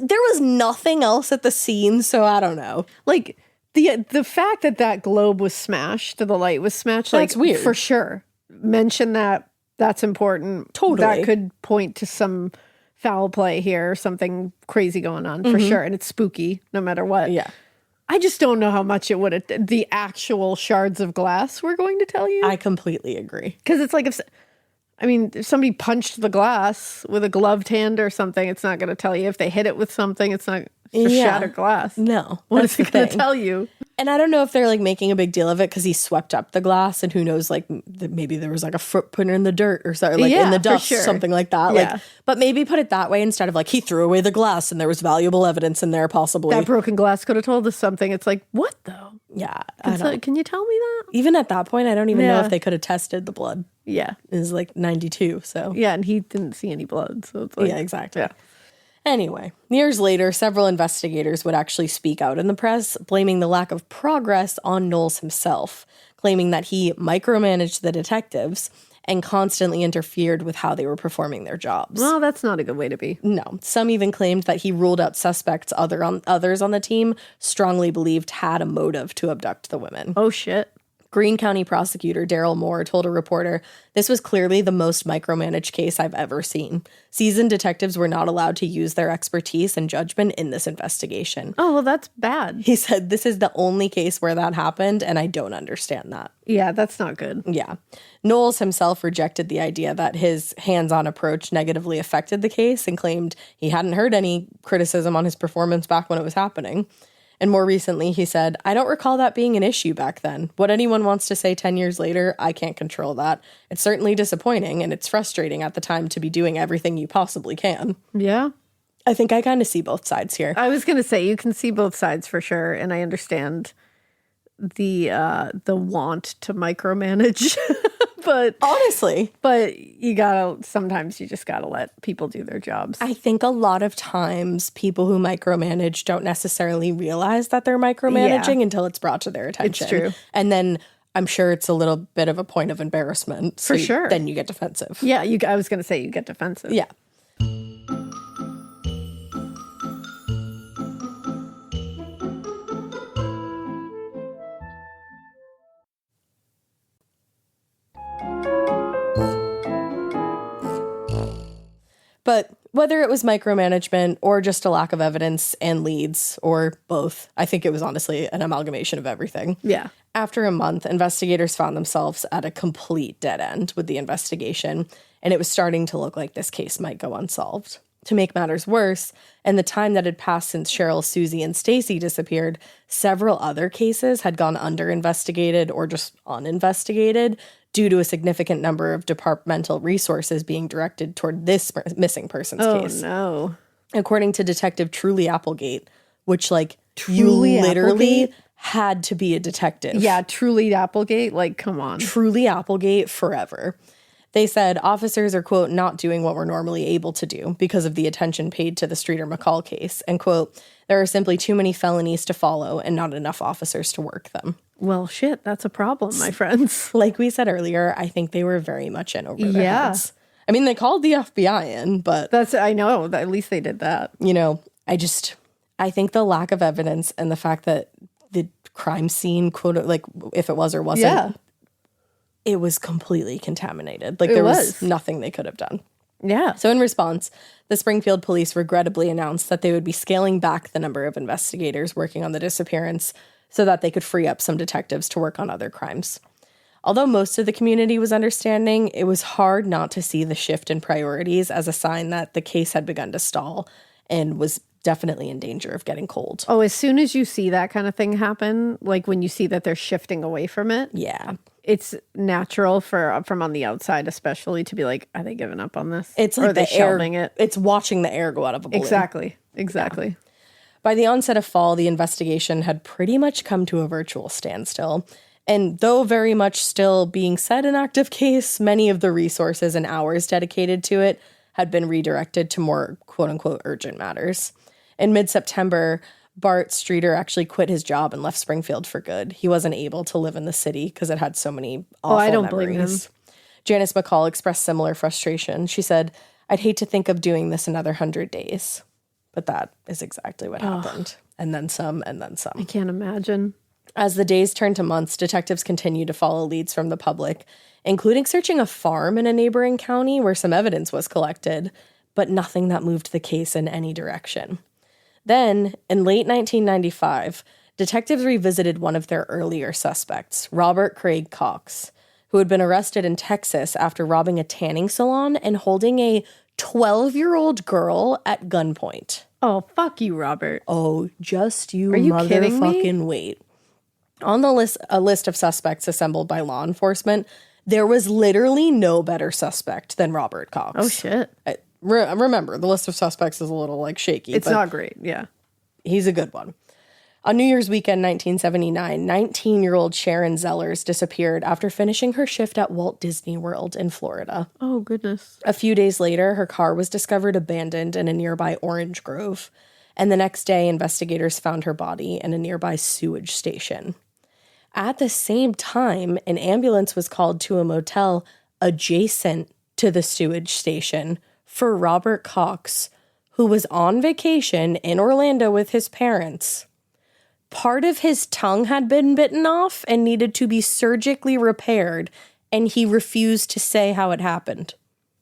Speaker 6: there was nothing else at the scene, so I don't know.
Speaker 4: Like, the fact that globe was smashed, the light was smashed,
Speaker 6: that's
Speaker 4: like,
Speaker 6: weird.
Speaker 4: For sure. Mention that. That's important.
Speaker 6: Totally.
Speaker 4: That could point to some foul play here, something crazy going on, for sure. And it's spooky, no matter what.
Speaker 6: Yeah.
Speaker 4: I just don't know how much it would have, the actual shards of glass were going to tell you.
Speaker 6: I completely agree.
Speaker 4: Because it's like, if somebody punched the glass with a gloved hand or something, it's not going to tell you. If they hit it with something, it's not just shattered glass.
Speaker 6: No.
Speaker 4: What is it going to tell you?
Speaker 6: And I don't know if they're like making a big deal of it because he swept up the glass, and who knows, like maybe there was like a footprint in the dirt or something, like in the dust, something like that.
Speaker 4: Yeah.
Speaker 6: Like, but maybe put it that way instead of like he threw away the glass and there was valuable evidence in there possibly.
Speaker 4: That broken glass could have told us something. It's like, what though?
Speaker 6: Yeah.
Speaker 4: Can you tell me that?
Speaker 6: Even at that point, I don't even know if they could have tested the blood.
Speaker 4: Yeah.
Speaker 6: It was like 92, so.
Speaker 4: Yeah, and he didn't see any blood, so it's like.
Speaker 6: Yeah, exactly.
Speaker 4: Yeah.
Speaker 6: Anyway, years later, several investigators would actually speak out in the press, blaming the lack of progress on Knowles himself, claiming that he micromanaged the detectives and constantly interfered with how they were performing their jobs.
Speaker 4: Well, that's not a good way to be.
Speaker 6: No. Some even claimed that he ruled out suspects others on the team strongly believed had a motive to abduct the women.
Speaker 4: Oh, shit.
Speaker 6: Greene County prosecutor Daryl Moore told a reporter, "This was clearly the most micromanaged case I've ever seen. Seasoned detectives were not allowed to use their expertise and judgment in this investigation."
Speaker 4: Oh, well, that's bad.
Speaker 6: He said, "This is the only case where that happened, and I don't understand that."
Speaker 4: Yeah, that's not good.
Speaker 6: Yeah. Knowles himself rejected the idea that his hands-on approach negatively affected the case and claimed he hadn't heard any criticism on his performance back when it was happening. And more recently, he said, "I don't recall that being an issue back then. What anyone wants to say 10 years later, I can't control that. It's certainly disappointing, and it's frustrating at the time to be doing everything you possibly can."
Speaker 4: Yeah.
Speaker 6: I think I kind of see both sides here.
Speaker 4: I was going to say, you can see both sides for sure. And I understand the want to micromanage. But
Speaker 6: honestly,
Speaker 4: sometimes you just gotta let people do their jobs.
Speaker 6: I think a lot of times people who micromanage don't necessarily realize that they're micromanaging until it's brought to their attention.
Speaker 4: It's true.
Speaker 6: And then I'm sure it's a little bit of a point of embarrassment.
Speaker 4: For sure.
Speaker 6: Then you get defensive.
Speaker 4: Yeah, I was gonna say you get defensive.
Speaker 6: Yeah. But whether it was micromanagement or just a lack of evidence and leads, or both, I think it was honestly an amalgamation of everything.
Speaker 4: Yeah.
Speaker 6: After a month, investigators found themselves at a complete dead end with the investigation, and it was starting to look like this case might go unsolved. To make matters worse, in the time that had passed since Sherill, Suzie, and Stacy disappeared, several other cases had gone under-investigated or just uninvestigated due to a significant number of departmental resources being directed toward this missing person's case.
Speaker 4: Oh, no.
Speaker 6: According to Detective Truly Applegate, which, like,
Speaker 4: Truly
Speaker 6: you literally
Speaker 4: Applegate?
Speaker 6: had to be a detective.
Speaker 4: Yeah, Truly Applegate, like, come on.
Speaker 6: Truly Applegate forever. They said officers are, quote, not doing what we're normally able to do because of the attention paid to the Streeter McCall case, and, quote, there are simply too many felonies to follow and not enough officers to work them.
Speaker 4: Well, shit, that's a problem, my friends.
Speaker 6: Like we said earlier, I think they were very much in over their
Speaker 4: Yeah.
Speaker 6: heads. I mean, they called the FBI in, but...
Speaker 4: I know, at least they did that.
Speaker 6: You know, I think the lack of evidence and the fact that the crime scene, quote, like, if it was or wasn't, it was completely contaminated. Like, there was nothing they could have done.
Speaker 4: Yeah.
Speaker 6: So in response, the Springfield police regrettably announced that they would be scaling back the number of investigators working on the disappearance so that they could free up some detectives to work on other crimes. Although most of the community was understanding, it was hard not to see the shift in priorities as a sign that the case had begun to stall and was definitely in danger of getting cold.
Speaker 4: Oh, as soon as you see that kind of thing happen, like when you see that they're shifting away from it,
Speaker 6: Yeah.
Speaker 4: it's natural from on the outside, especially, to be like, are they giving up on this?
Speaker 6: It's
Speaker 4: or
Speaker 6: like
Speaker 4: are they
Speaker 6: the air,
Speaker 4: shelving it?
Speaker 6: It's watching the air go out of a balloon.
Speaker 4: Exactly.
Speaker 6: Yeah. By the onset of fall, the investigation had pretty much come to a virtual standstill. And though very much still being said an active case, many of the resources and hours dedicated to it had been redirected to more quote-unquote urgent matters. In mid-September, Bart Streeter actually quit his job and left Springfield for good. He wasn't able to live in the city because it had so many awful
Speaker 4: I don't
Speaker 6: memories.
Speaker 4: blame him.
Speaker 6: Janice McCall expressed similar frustration. She said, "I'd hate to think of doing this another 100 days." But that is exactly what happened. And then some, and then some.
Speaker 4: I can't imagine.
Speaker 6: As the days turned to months, detectives continued to follow leads from the public, including searching a farm in a neighboring county where some evidence was collected, but nothing that moved the case in any direction. Then, in late 1995, detectives revisited one of their earlier suspects, Robert Craig Cox, who had been arrested in Texas after robbing a tanning salon and holding a 12-year-old girl at gunpoint.
Speaker 4: Oh, fuck you, Robert.
Speaker 6: Oh, just you,
Speaker 4: Are you kidding me?
Speaker 6: motherfucking wait. On the list, a list of suspects assembled by law enforcement, there was literally no better suspect than Robert Cox.
Speaker 4: Oh, shit.
Speaker 6: Remember, the list of suspects is a little, like, shaky.
Speaker 4: It's
Speaker 6: but
Speaker 4: not great. Yeah.
Speaker 6: he's a good one. On New Year's weekend, 1979, 19-year-old Sharon Zellers disappeared after finishing her shift at Walt Disney World in Florida.
Speaker 4: Oh, goodness.
Speaker 6: A few days later, her car was discovered abandoned in a nearby orange grove, and the next day, investigators found her body in a nearby sewage station. At the same time, an ambulance was called to a motel adjacent to the sewage station for Robert Cox, who was on vacation in Orlando with his parents. part of his tongue had been bitten off and needed to be surgically repaired, and he refused to say how it happened.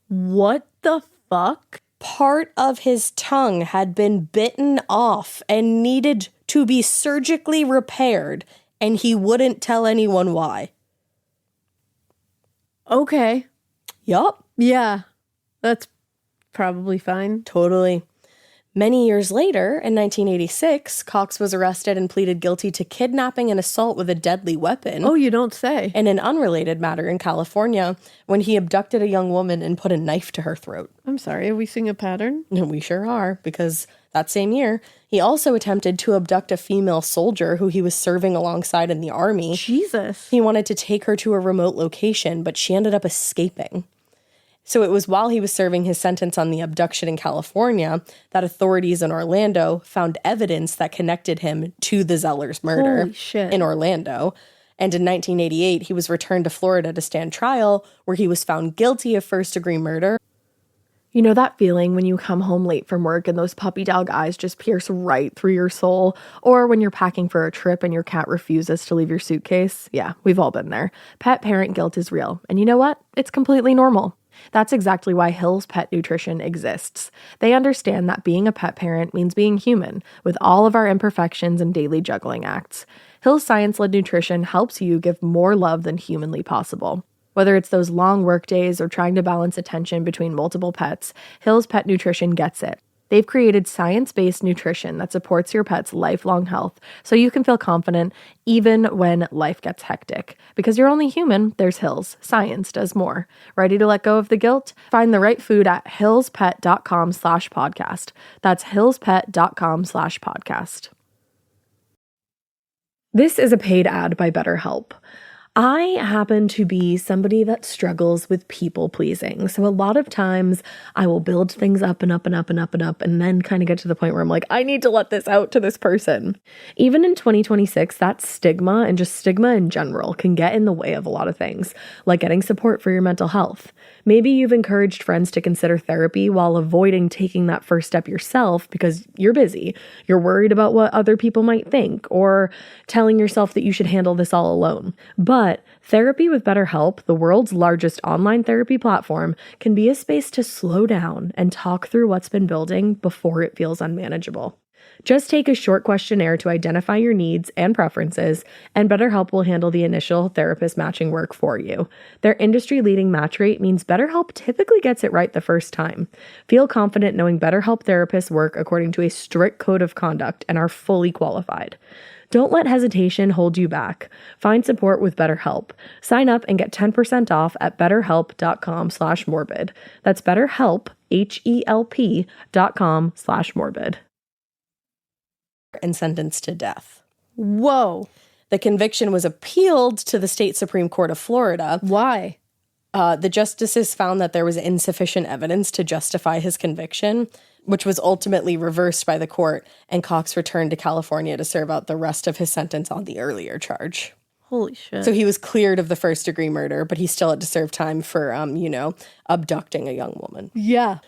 Speaker 4: What the fuck?
Speaker 6: Part of his tongue had been bitten off and needed to be surgically repaired, and he wouldn't tell anyone why.
Speaker 4: Okay.
Speaker 6: Yup.
Speaker 4: Yeah. That's probably fine.
Speaker 6: Totally. Many years later, in 1986, Cox was arrested and pleaded guilty to kidnapping and assault with a deadly weapon.
Speaker 4: Oh, you don't say.
Speaker 6: In an unrelated matter in California, when he abducted a young woman and put a knife to her throat.
Speaker 4: I'm sorry, are we seeing a pattern?
Speaker 6: And we sure are, because that same year, he also attempted to abduct a female soldier who he was serving alongside in the army.
Speaker 4: Jesus.
Speaker 6: He wanted to take her to a remote location, but she ended up escaping. So it was while he was serving his sentence on the abduction in California that authorities in Orlando found evidence that connected him to the Zellers murder
Speaker 4: Holy shit.
Speaker 6: in Orlando. And in 1988, he was returned to Florida to stand trial, where he was found guilty of first-degree murder.
Speaker 2: You know that feeling when you come home late from work and those puppy dog eyes just pierce right through your soul? Or when you're packing for a trip and your cat refuses to leave your suitcase? Yeah, we've all been there. Pet parent guilt is real. And you know what? It's completely normal. That's exactly why Hill's Pet Nutrition exists. They understand that being a pet parent means being human, with all of our imperfections and daily juggling acts. Hill's science-led nutrition helps you give more love than humanly possible. Whether it's those long work days or trying to balance attention between multiple pets, Hill's Pet Nutrition gets it. They've created science-based nutrition that supports your pet's lifelong health, so you can feel confident even when life gets hectic. Because you're only human, there's Hill's. Science does more. Ready to let go of the guilt? Find the right food at hillspet.com/podcast. That's hillspet.com/podcast. This is a paid ad by BetterHelp. I happen to be somebody that struggles with people pleasing. So a lot of times I will build things up and up and up and up and up and then kind of get to the point where I'm like, I need to let this out to this person. Even in 2026, that stigma and just stigma in general can get in the way of a lot of things, like getting support for your mental health. Maybe you've encouraged friends to consider therapy while avoiding taking that first step yourself because you're busy. You're worried about what other people might think, or telling yourself that you should handle this all alone. But therapy with BetterHelp, the world's largest online therapy platform, can be a space to slow down and talk through what's been building before it feels unmanageable. Just take a short questionnaire to identify your needs and preferences, and BetterHelp will handle the initial therapist matching work for you. Their industry-leading match rate means BetterHelp typically gets it right the first time. Feel confident knowing BetterHelp therapists work according to a strict code of conduct and are fully qualified. Don't let hesitation hold you back. Find support with BetterHelp. Sign up and get 10% off at betterhelp.com/morbid. That's BetterHelp, HELP.com/morbid.
Speaker 6: And sentenced to death.
Speaker 4: Whoa.
Speaker 6: The conviction was appealed to the state Supreme Court of Florida.
Speaker 4: Why?
Speaker 6: The justices found that there was insufficient evidence to justify his conviction, which was ultimately reversed by the court, and Cox returned to California to serve out the rest of his sentence on the earlier charge.
Speaker 4: Holy shit.
Speaker 6: So he was cleared of the first-degree murder, but he still had to serve time for, abducting a young woman.
Speaker 4: Yeah.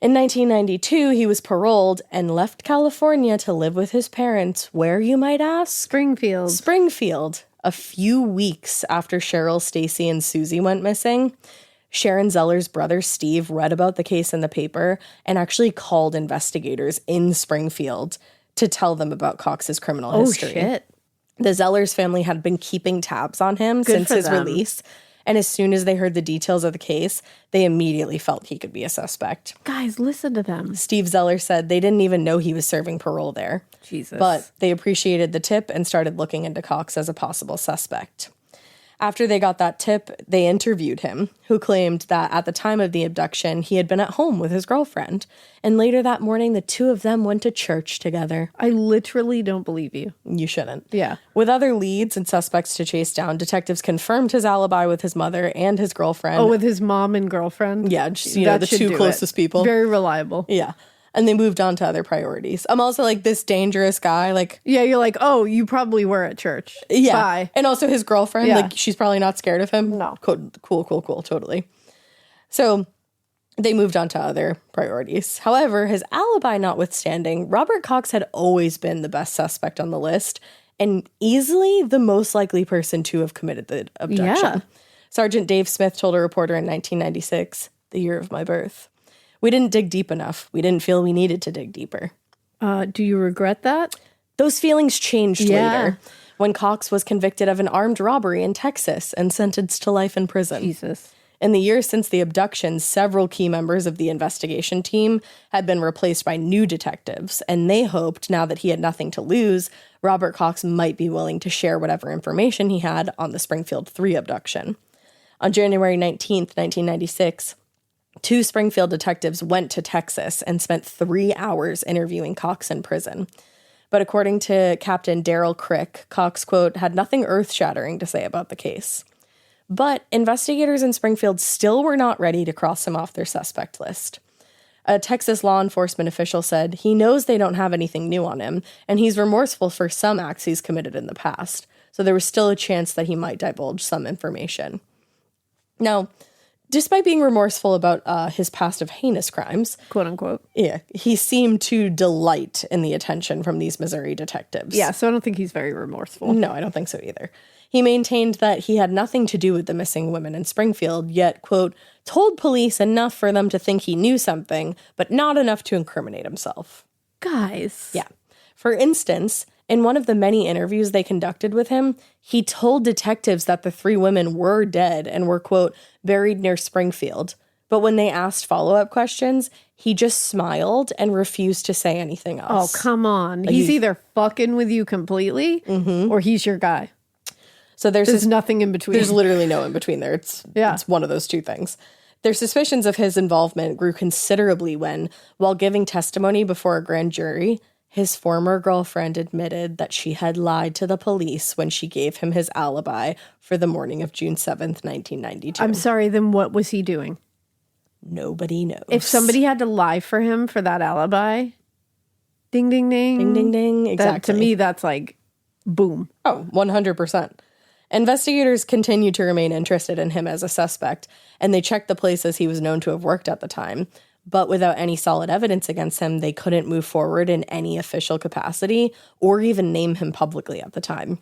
Speaker 6: In 1992, he was paroled and left California to live with his parents. Where, you might ask?
Speaker 4: Springfield.
Speaker 6: Springfield. A few weeks after Sherill, Stacy, and Suzie went missing, Sharon Zeller's brother, Steve, read about the case in the paper and actually called investigators in Springfield to tell them about Cox's criminal history.
Speaker 4: Oh, shit.
Speaker 6: The Zellers family had been keeping tabs on him since his release. And as soon as they heard the details of the case, they immediately felt he could be a suspect.
Speaker 4: Guys, listen to them.
Speaker 6: Steve Zeller said they didn't even know he was serving parole there.
Speaker 4: Jesus.
Speaker 6: But they appreciated the tip and started looking into Cox as a possible suspect. After they got that tip, they interviewed him, who claimed that at the time of the abduction, he had been at home with his girlfriend. And later that morning, the two of them went to church together.
Speaker 4: I literally don't believe you.
Speaker 6: You shouldn't.
Speaker 4: Yeah.
Speaker 6: With other leads and suspects to chase down, detectives confirmed his alibi with his mother and his girlfriend.
Speaker 4: Oh, with his mom and girlfriend?
Speaker 6: Yeah, just, the two closest people.
Speaker 4: Very reliable.
Speaker 6: Yeah. And they moved on to other priorities. I'm also like, this dangerous guy, like...
Speaker 4: Yeah, you're like, oh, you probably were at church.
Speaker 6: Yeah.
Speaker 4: Bye.
Speaker 6: And also his girlfriend, like, she's probably not scared of him.
Speaker 4: No.
Speaker 6: Cool, totally. So they moved on to other priorities. However, his alibi notwithstanding, Robert Cox had always been the best suspect on the list, and easily the most likely person to have committed the abduction.
Speaker 4: Yeah.
Speaker 6: Sergeant Dave Smith told a reporter in 1996, the year of my birth, "We didn't dig deep enough. We didn't feel we needed to dig deeper."
Speaker 4: Do you regret that?
Speaker 6: Those feelings changed
Speaker 4: Yeah.
Speaker 6: later when Cox was convicted of an armed robbery in Texas and sentenced to life in prison.
Speaker 4: Jesus.
Speaker 6: In the years since the abduction, several key members of the investigation team had been replaced by new detectives, and they hoped, now that he had nothing to lose, Robert Cox might be willing to share whatever information he had on the Springfield 3 abduction. On January 19th, 1996, 2 Springfield detectives went to Texas and spent 3 hours interviewing Cox in prison. But according to Captain Daryl Crick, Cox, quote, had nothing earth-shattering to say about the case. But investigators in Springfield still were not ready to cross him off their suspect list. A Texas law enforcement official said he knows they don't have anything new on him, and he's remorseful for some acts he's committed in the past. So there was still a chance that he might divulge some information. Now, despite being remorseful about his past of heinous crimes,
Speaker 4: Quote unquote.
Speaker 6: yeah, he seemed to delight in the attention from these Missouri detectives.
Speaker 4: Yeah, so I don't think he's very remorseful.
Speaker 6: No, I don't think so either. He maintained that he had nothing to do with the missing women in Springfield, yet, quote, told police enough for them to think he knew something, but not enough to incriminate himself.
Speaker 4: Guys.
Speaker 6: Yeah. For instance, in one of the many interviews they conducted with him, he told detectives that the 3 women were dead and were, quote, buried near Springfield. But when they asked follow-up questions, he just smiled and refused to say anything
Speaker 4: Oh,
Speaker 6: else.
Speaker 4: come on. He's either fucking with you completely or he's your guy.
Speaker 6: So
Speaker 4: There's nothing in between.
Speaker 6: There's literally no in between there. It's one of those two things. Their suspicions of his involvement grew considerably when, while giving testimony before a grand jury, his former girlfriend admitted that she had lied to the police when she gave him his alibi for the morning of June 7th, 1992.
Speaker 4: I'm sorry, then what was he doing?
Speaker 6: Nobody knows.
Speaker 4: If somebody had to lie for him for that alibi, ding, ding, ding.
Speaker 6: Ding, ding, ding.
Speaker 4: That,
Speaker 6: Exactly.
Speaker 4: to me, that's like, boom.
Speaker 6: Oh, 100%. Investigators continued to remain interested in him as a suspect, and they checked the places he was known to have worked at the time. But without any solid evidence against him, they couldn't move forward in any official capacity or even name him publicly at the time.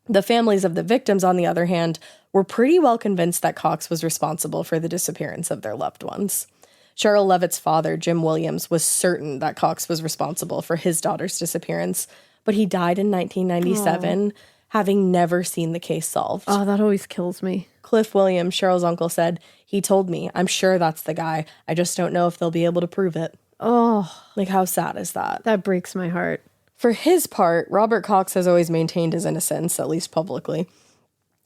Speaker 6: The families of the victims, on the other hand, were pretty well convinced that Cox was responsible for the disappearance of their loved ones. Sherill Levitt's father, Jim Williams, was certain that Cox was responsible for his daughter's disappearance, but he died in 1997, having never seen the case solved.
Speaker 4: Oh, that always kills me.
Speaker 6: Cliff Williams, Cheryl's uncle, said, he told me, I'm sure that's the guy. I just don't know if they'll be able to prove it.
Speaker 4: Oh,
Speaker 6: Like, how sad is that?
Speaker 4: that breaks my heart.
Speaker 6: For his part, Robert Cox has always maintained his innocence, at least publicly.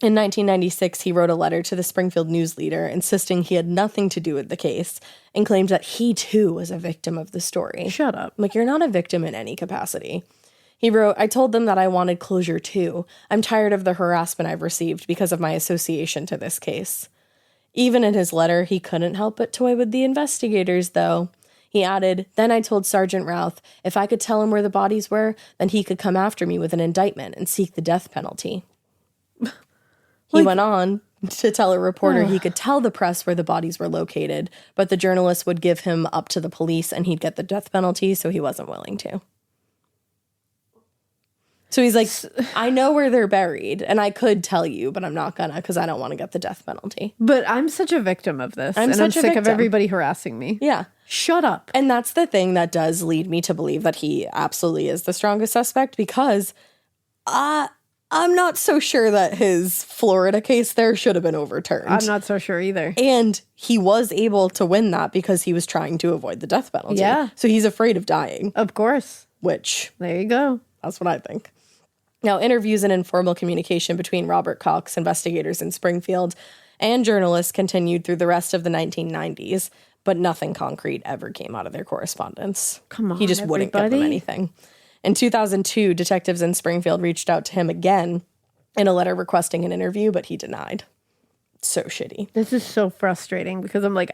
Speaker 6: In 1996, he wrote a letter to the Springfield News Leader insisting he had nothing to do with the case and claimed that he, too, was a victim of the story.
Speaker 4: Shut up.
Speaker 6: Like, you're not a victim in any capacity. He wrote, I told them that I wanted closure, too. I'm tired of the harassment I've received because of my association to this case. Even in his letter, he couldn't help but toy with the investigators, though. He added, then I told Sergeant Routh if I could tell him where the bodies were, then he could come after me with an indictment and seek the death penalty. He went on to tell a reporter he could tell the press where the bodies were located, but the journalist would give him up to the police and he'd get the death penalty, so he wasn't willing to. So he's like, I know where they're buried, and I could tell you, but I'm not gonna because I don't want to get the death penalty.
Speaker 4: But I'm such a victim of this.
Speaker 6: I'm
Speaker 4: and
Speaker 6: such a
Speaker 4: sick of
Speaker 6: victim.
Speaker 4: everybody harassing me.
Speaker 6: Yeah.
Speaker 4: Shut up.
Speaker 6: And that's the thing that does lead me to believe that he absolutely is the strongest suspect, because I'm not so sure that his Florida case there should have been overturned.
Speaker 4: I'm not so sure either.
Speaker 6: And he was able to win that because he was trying to avoid the death penalty.
Speaker 4: Yeah.
Speaker 6: So he's afraid of dying,
Speaker 4: Of course.
Speaker 6: which
Speaker 4: There you go.
Speaker 6: that's what I think. Now, interviews and informal communication between Robert Cox, investigators in Springfield, and journalists continued through the rest of the 1990s, but nothing concrete ever came out of their correspondence.
Speaker 4: Come on,
Speaker 6: He just wouldn't give them
Speaker 4: everybody.
Speaker 6: anything. In 2002, detectives in Springfield reached out to him again in a letter requesting an interview, but he denied. So shitty.
Speaker 4: This is so frustrating because I'm like,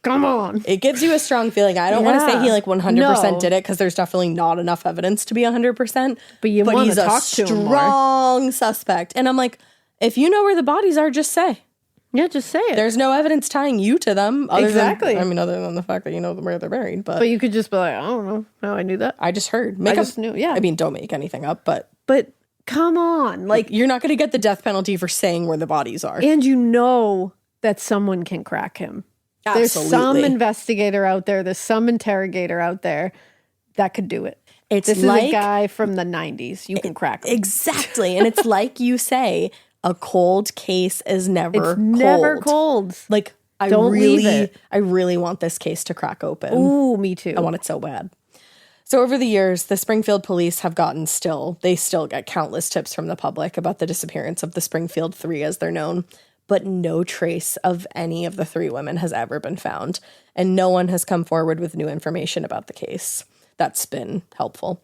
Speaker 4: come on.
Speaker 6: It gives you a strong feeling. I don't want to say
Speaker 4: Yeah.
Speaker 6: he like 100%
Speaker 4: No.
Speaker 6: did it because there's definitely not enough evidence to be 100%.
Speaker 4: But you wanna
Speaker 6: he's a
Speaker 4: talk to him more.
Speaker 6: strong suspect. And I'm like, if you know where the bodies are, just say.
Speaker 4: Yeah, just say it.
Speaker 6: There's no evidence tying you to them.
Speaker 4: Exactly.
Speaker 6: Other than the fact that you know where they're buried. But
Speaker 4: But you could just be like, I don't know. No, I knew that.
Speaker 6: I just heard.
Speaker 4: I just knew, yeah.
Speaker 6: I mean, don't make anything up, but
Speaker 4: But come on. Like,
Speaker 6: You're not going to get the death penalty for saying where the bodies are.
Speaker 4: and you know that someone can crack him. There's some
Speaker 6: Absolutely.
Speaker 4: investigator out there, there's some interrogator out there that could do it.
Speaker 6: It's
Speaker 4: This
Speaker 6: like
Speaker 4: is a guy from the 90s. You can crack him.
Speaker 6: exactly, and it's like you say, a cold case is never
Speaker 4: It's never cold.
Speaker 6: Like
Speaker 4: Don't leave it.
Speaker 6: I really want this case to crack open.
Speaker 4: Ooh, me too.
Speaker 6: I want it so bad. So over the years, the Springfield police have they still get countless tips from the public about the disappearance of the Springfield Three, as they're known, but no trace of any of the three women has ever been found, and no one has come forward with new information about the case. That's been helpful.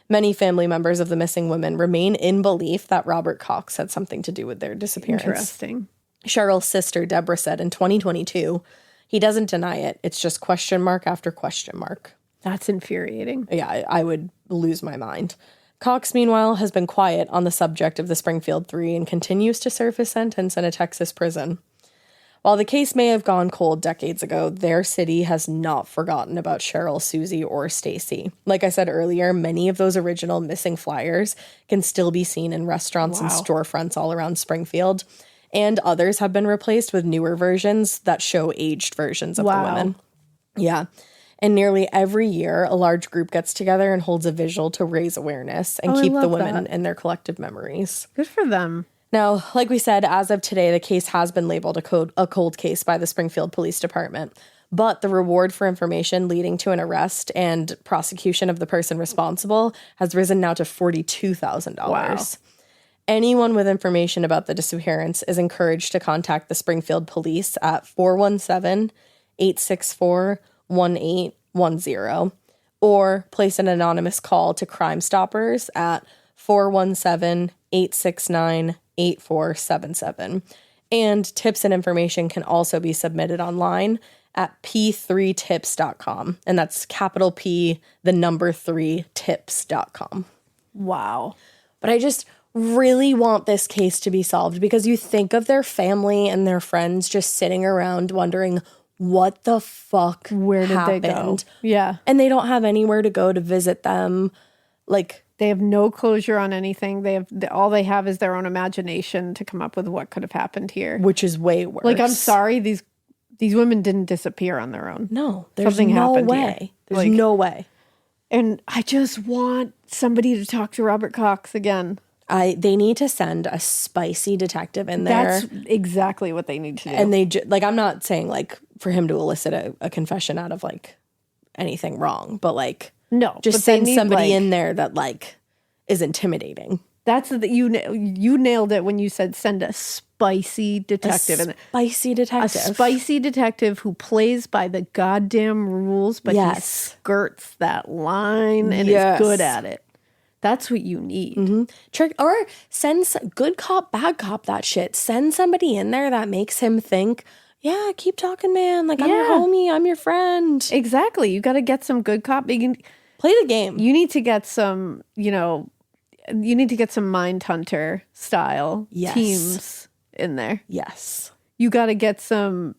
Speaker 6: Many family members of the missing women remain in belief that Robert Cox had something to do with their disappearance.
Speaker 4: Interesting.
Speaker 6: Cheryl's sister, Deborah, said in 2022, he doesn't deny it. It's just question mark after question mark.
Speaker 4: That's infuriating.
Speaker 6: Yeah, I would lose my mind. Cox, meanwhile, has been quiet on the subject of the Springfield Three and continues to serve his sentence in a Texas prison. While the case may have gone cold decades ago, their city has not forgotten about Sherill, Suzie, or Stacy. Like I said earlier, many of those original missing flyers can still be seen in restaurants and storefronts all around Springfield, and others have been replaced with newer versions that show aged versions of the women. Yeah. And nearly every year, a large group gets together and holds a vigil to raise awareness and keep the women in their collective memories.
Speaker 4: Good for them.
Speaker 6: Now, like we said, as of today, the case has been labeled a cold case by the Springfield Police Department. But the reward for information leading to an arrest and prosecution of the person responsible has risen now to $42,000.
Speaker 4: Wow.
Speaker 6: Anyone with information about the disappearance is encouraged to contact the Springfield Police at 417-864-1810 or place an anonymous call to Crime Stoppers at 417-869-8477. And tips and information can also be submitted online at p3tips.com. And that's capital P, the number 3 tips.com.
Speaker 4: Wow.
Speaker 6: But I just really want this case to be solved because you think of their family and their friends just sitting around wondering what the fuck
Speaker 4: Where did
Speaker 6: happened.
Speaker 4: they go? Yeah.
Speaker 6: And they don't have anywhere to go to visit them. Like,
Speaker 4: They have no closure on anything. All they have is their own imagination to come up with what could have happened here.
Speaker 6: which is way worse.
Speaker 4: Like, I'm sorry, these women didn't disappear on their own.
Speaker 6: No, there's
Speaker 4: Something
Speaker 6: no
Speaker 4: happened
Speaker 6: way.
Speaker 4: here.
Speaker 6: There's
Speaker 4: Like-
Speaker 6: no way.
Speaker 4: And I just want somebody to talk to Robert Cox again.
Speaker 6: They need to send a spicy detective in there.
Speaker 4: That's exactly what they need to do.
Speaker 6: And I'm not saying like for him to elicit a confession out of like anything wrong, but like
Speaker 4: no,
Speaker 6: just
Speaker 4: but they
Speaker 6: send
Speaker 4: need,
Speaker 6: somebody
Speaker 4: like-
Speaker 6: in there that like is intimidating.
Speaker 4: That's you nailed it when you said send a spicy detective.
Speaker 6: Spicy
Speaker 4: A
Speaker 6: detective.
Speaker 4: spicy detective who plays by the goddamn rules, but he
Speaker 6: Yes.
Speaker 4: skirts that line and
Speaker 6: Yes.
Speaker 4: is good at it. That's what you need.
Speaker 6: Trick or send good cop, bad cop that shit. Send somebody in there that makes him think, yeah, keep talking, man. Like I'm your
Speaker 4: Yeah.
Speaker 6: homie, I'm your friend.
Speaker 4: Exactly. You got to get some good cop.
Speaker 6: Play the game.
Speaker 4: You need to get some, you need to get some Mindhunter style
Speaker 6: Yes.
Speaker 4: teams in there.
Speaker 6: Yes.
Speaker 4: You got to get some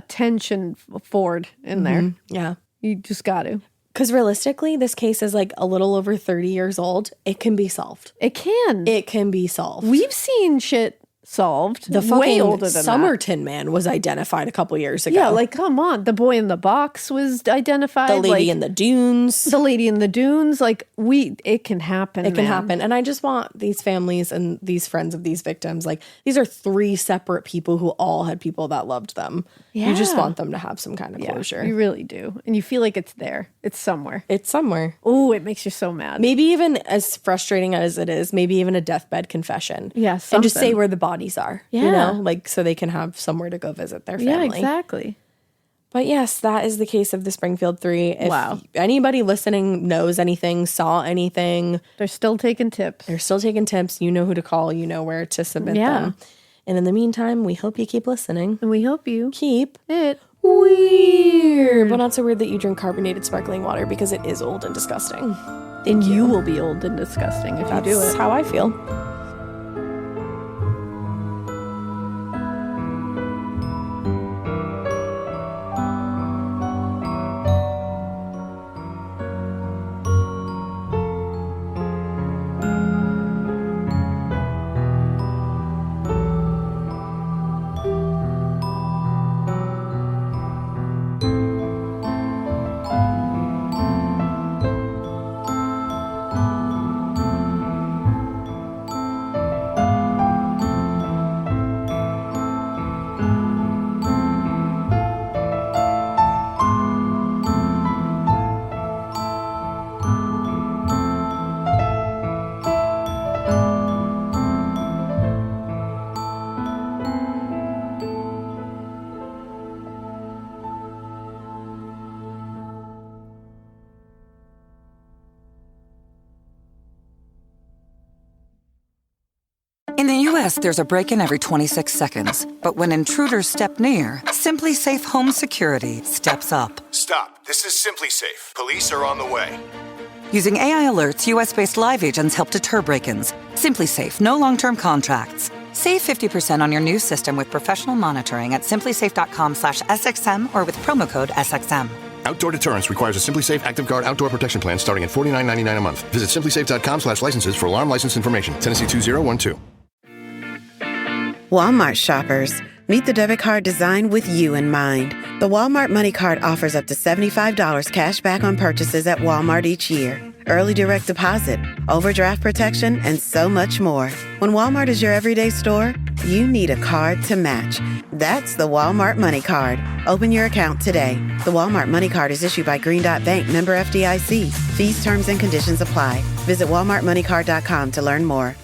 Speaker 4: tension Ford in there.
Speaker 6: Yeah.
Speaker 4: You just got to.
Speaker 6: Because realistically, this case is like a little over 30 years old. It can be solved.
Speaker 4: It can.
Speaker 6: It can be solved.
Speaker 4: We've seen shit solved.
Speaker 6: The
Speaker 4: way
Speaker 6: fucking
Speaker 4: older than that.
Speaker 6: Somerton man was identified a couple years ago.
Speaker 4: Yeah, like come on. The boy in the box was identified.
Speaker 6: the lady in the dunes.
Speaker 4: the lady in the dunes. Like it can happen.
Speaker 6: It can
Speaker 4: man.
Speaker 6: happen. And I just want these families and these friends of these victims, like these are 3 separate people who all had people that loved them. You just
Speaker 4: Yeah.
Speaker 6: want them to have some kind of closure.
Speaker 4: You really do. And you feel like it's there. It's somewhere.
Speaker 6: It's somewhere.
Speaker 4: Oh, it makes you so mad.
Speaker 6: Maybe even as frustrating as it is, maybe even a deathbed confession.
Speaker 4: Yeah,
Speaker 6: and just say
Speaker 4: something.
Speaker 6: where the bodies are. You
Speaker 4: Yeah.
Speaker 6: know, like so they can have somewhere to go visit their family.
Speaker 4: Yeah, exactly.
Speaker 6: But yes, that is the case of the Springfield Three. If
Speaker 4: Wow.
Speaker 6: anybody listening knows anything, saw anything,
Speaker 4: They're still taking tips.
Speaker 6: they're still taking tips. You know who to call. You know where to submit
Speaker 4: Yeah.
Speaker 6: them. And in the meantime, we hope you keep listening.
Speaker 4: And we hope you
Speaker 6: Keep
Speaker 4: it.
Speaker 6: weird, but not so weird that you drink carbonated sparkling water because it is old and disgusting.
Speaker 4: And you will be old and disgusting if you do
Speaker 6: That's
Speaker 4: it.
Speaker 6: how I feel.
Speaker 7: In the U.S., there's a break-in every 26 seconds. But when intruders step near, Simply Safe Home Security steps up.
Speaker 8: Stop. This is Simply Safe. Police are on the way.
Speaker 7: Using AI alerts, U.S.-based live agents help deter break-ins. Simply Safe, no long-term contracts. Save 50% on your new system with professional monitoring at simplysafe.com/SXM or with promo code SXM.
Speaker 8: Outdoor deterrence requires a Simply Safe Active Guard outdoor protection plan starting at $49.99 a month. Visit simplysafe.com/licenses for alarm license information. Tennessee 2012.
Speaker 9: Walmart shoppers, meet the debit card designed with you in mind. The Walmart Money Card offers up to $75 cash back on purchases at Walmart each year. Early direct deposit, overdraft protection, and so much more. When Walmart is your everyday store, you need a card to match. That's the Walmart Money Card. Open your account today. The Walmart Money Card is issued by Green Dot Bank, member FDIC. Fees, terms, and conditions apply. Visit walmartmoneycard.com to learn more.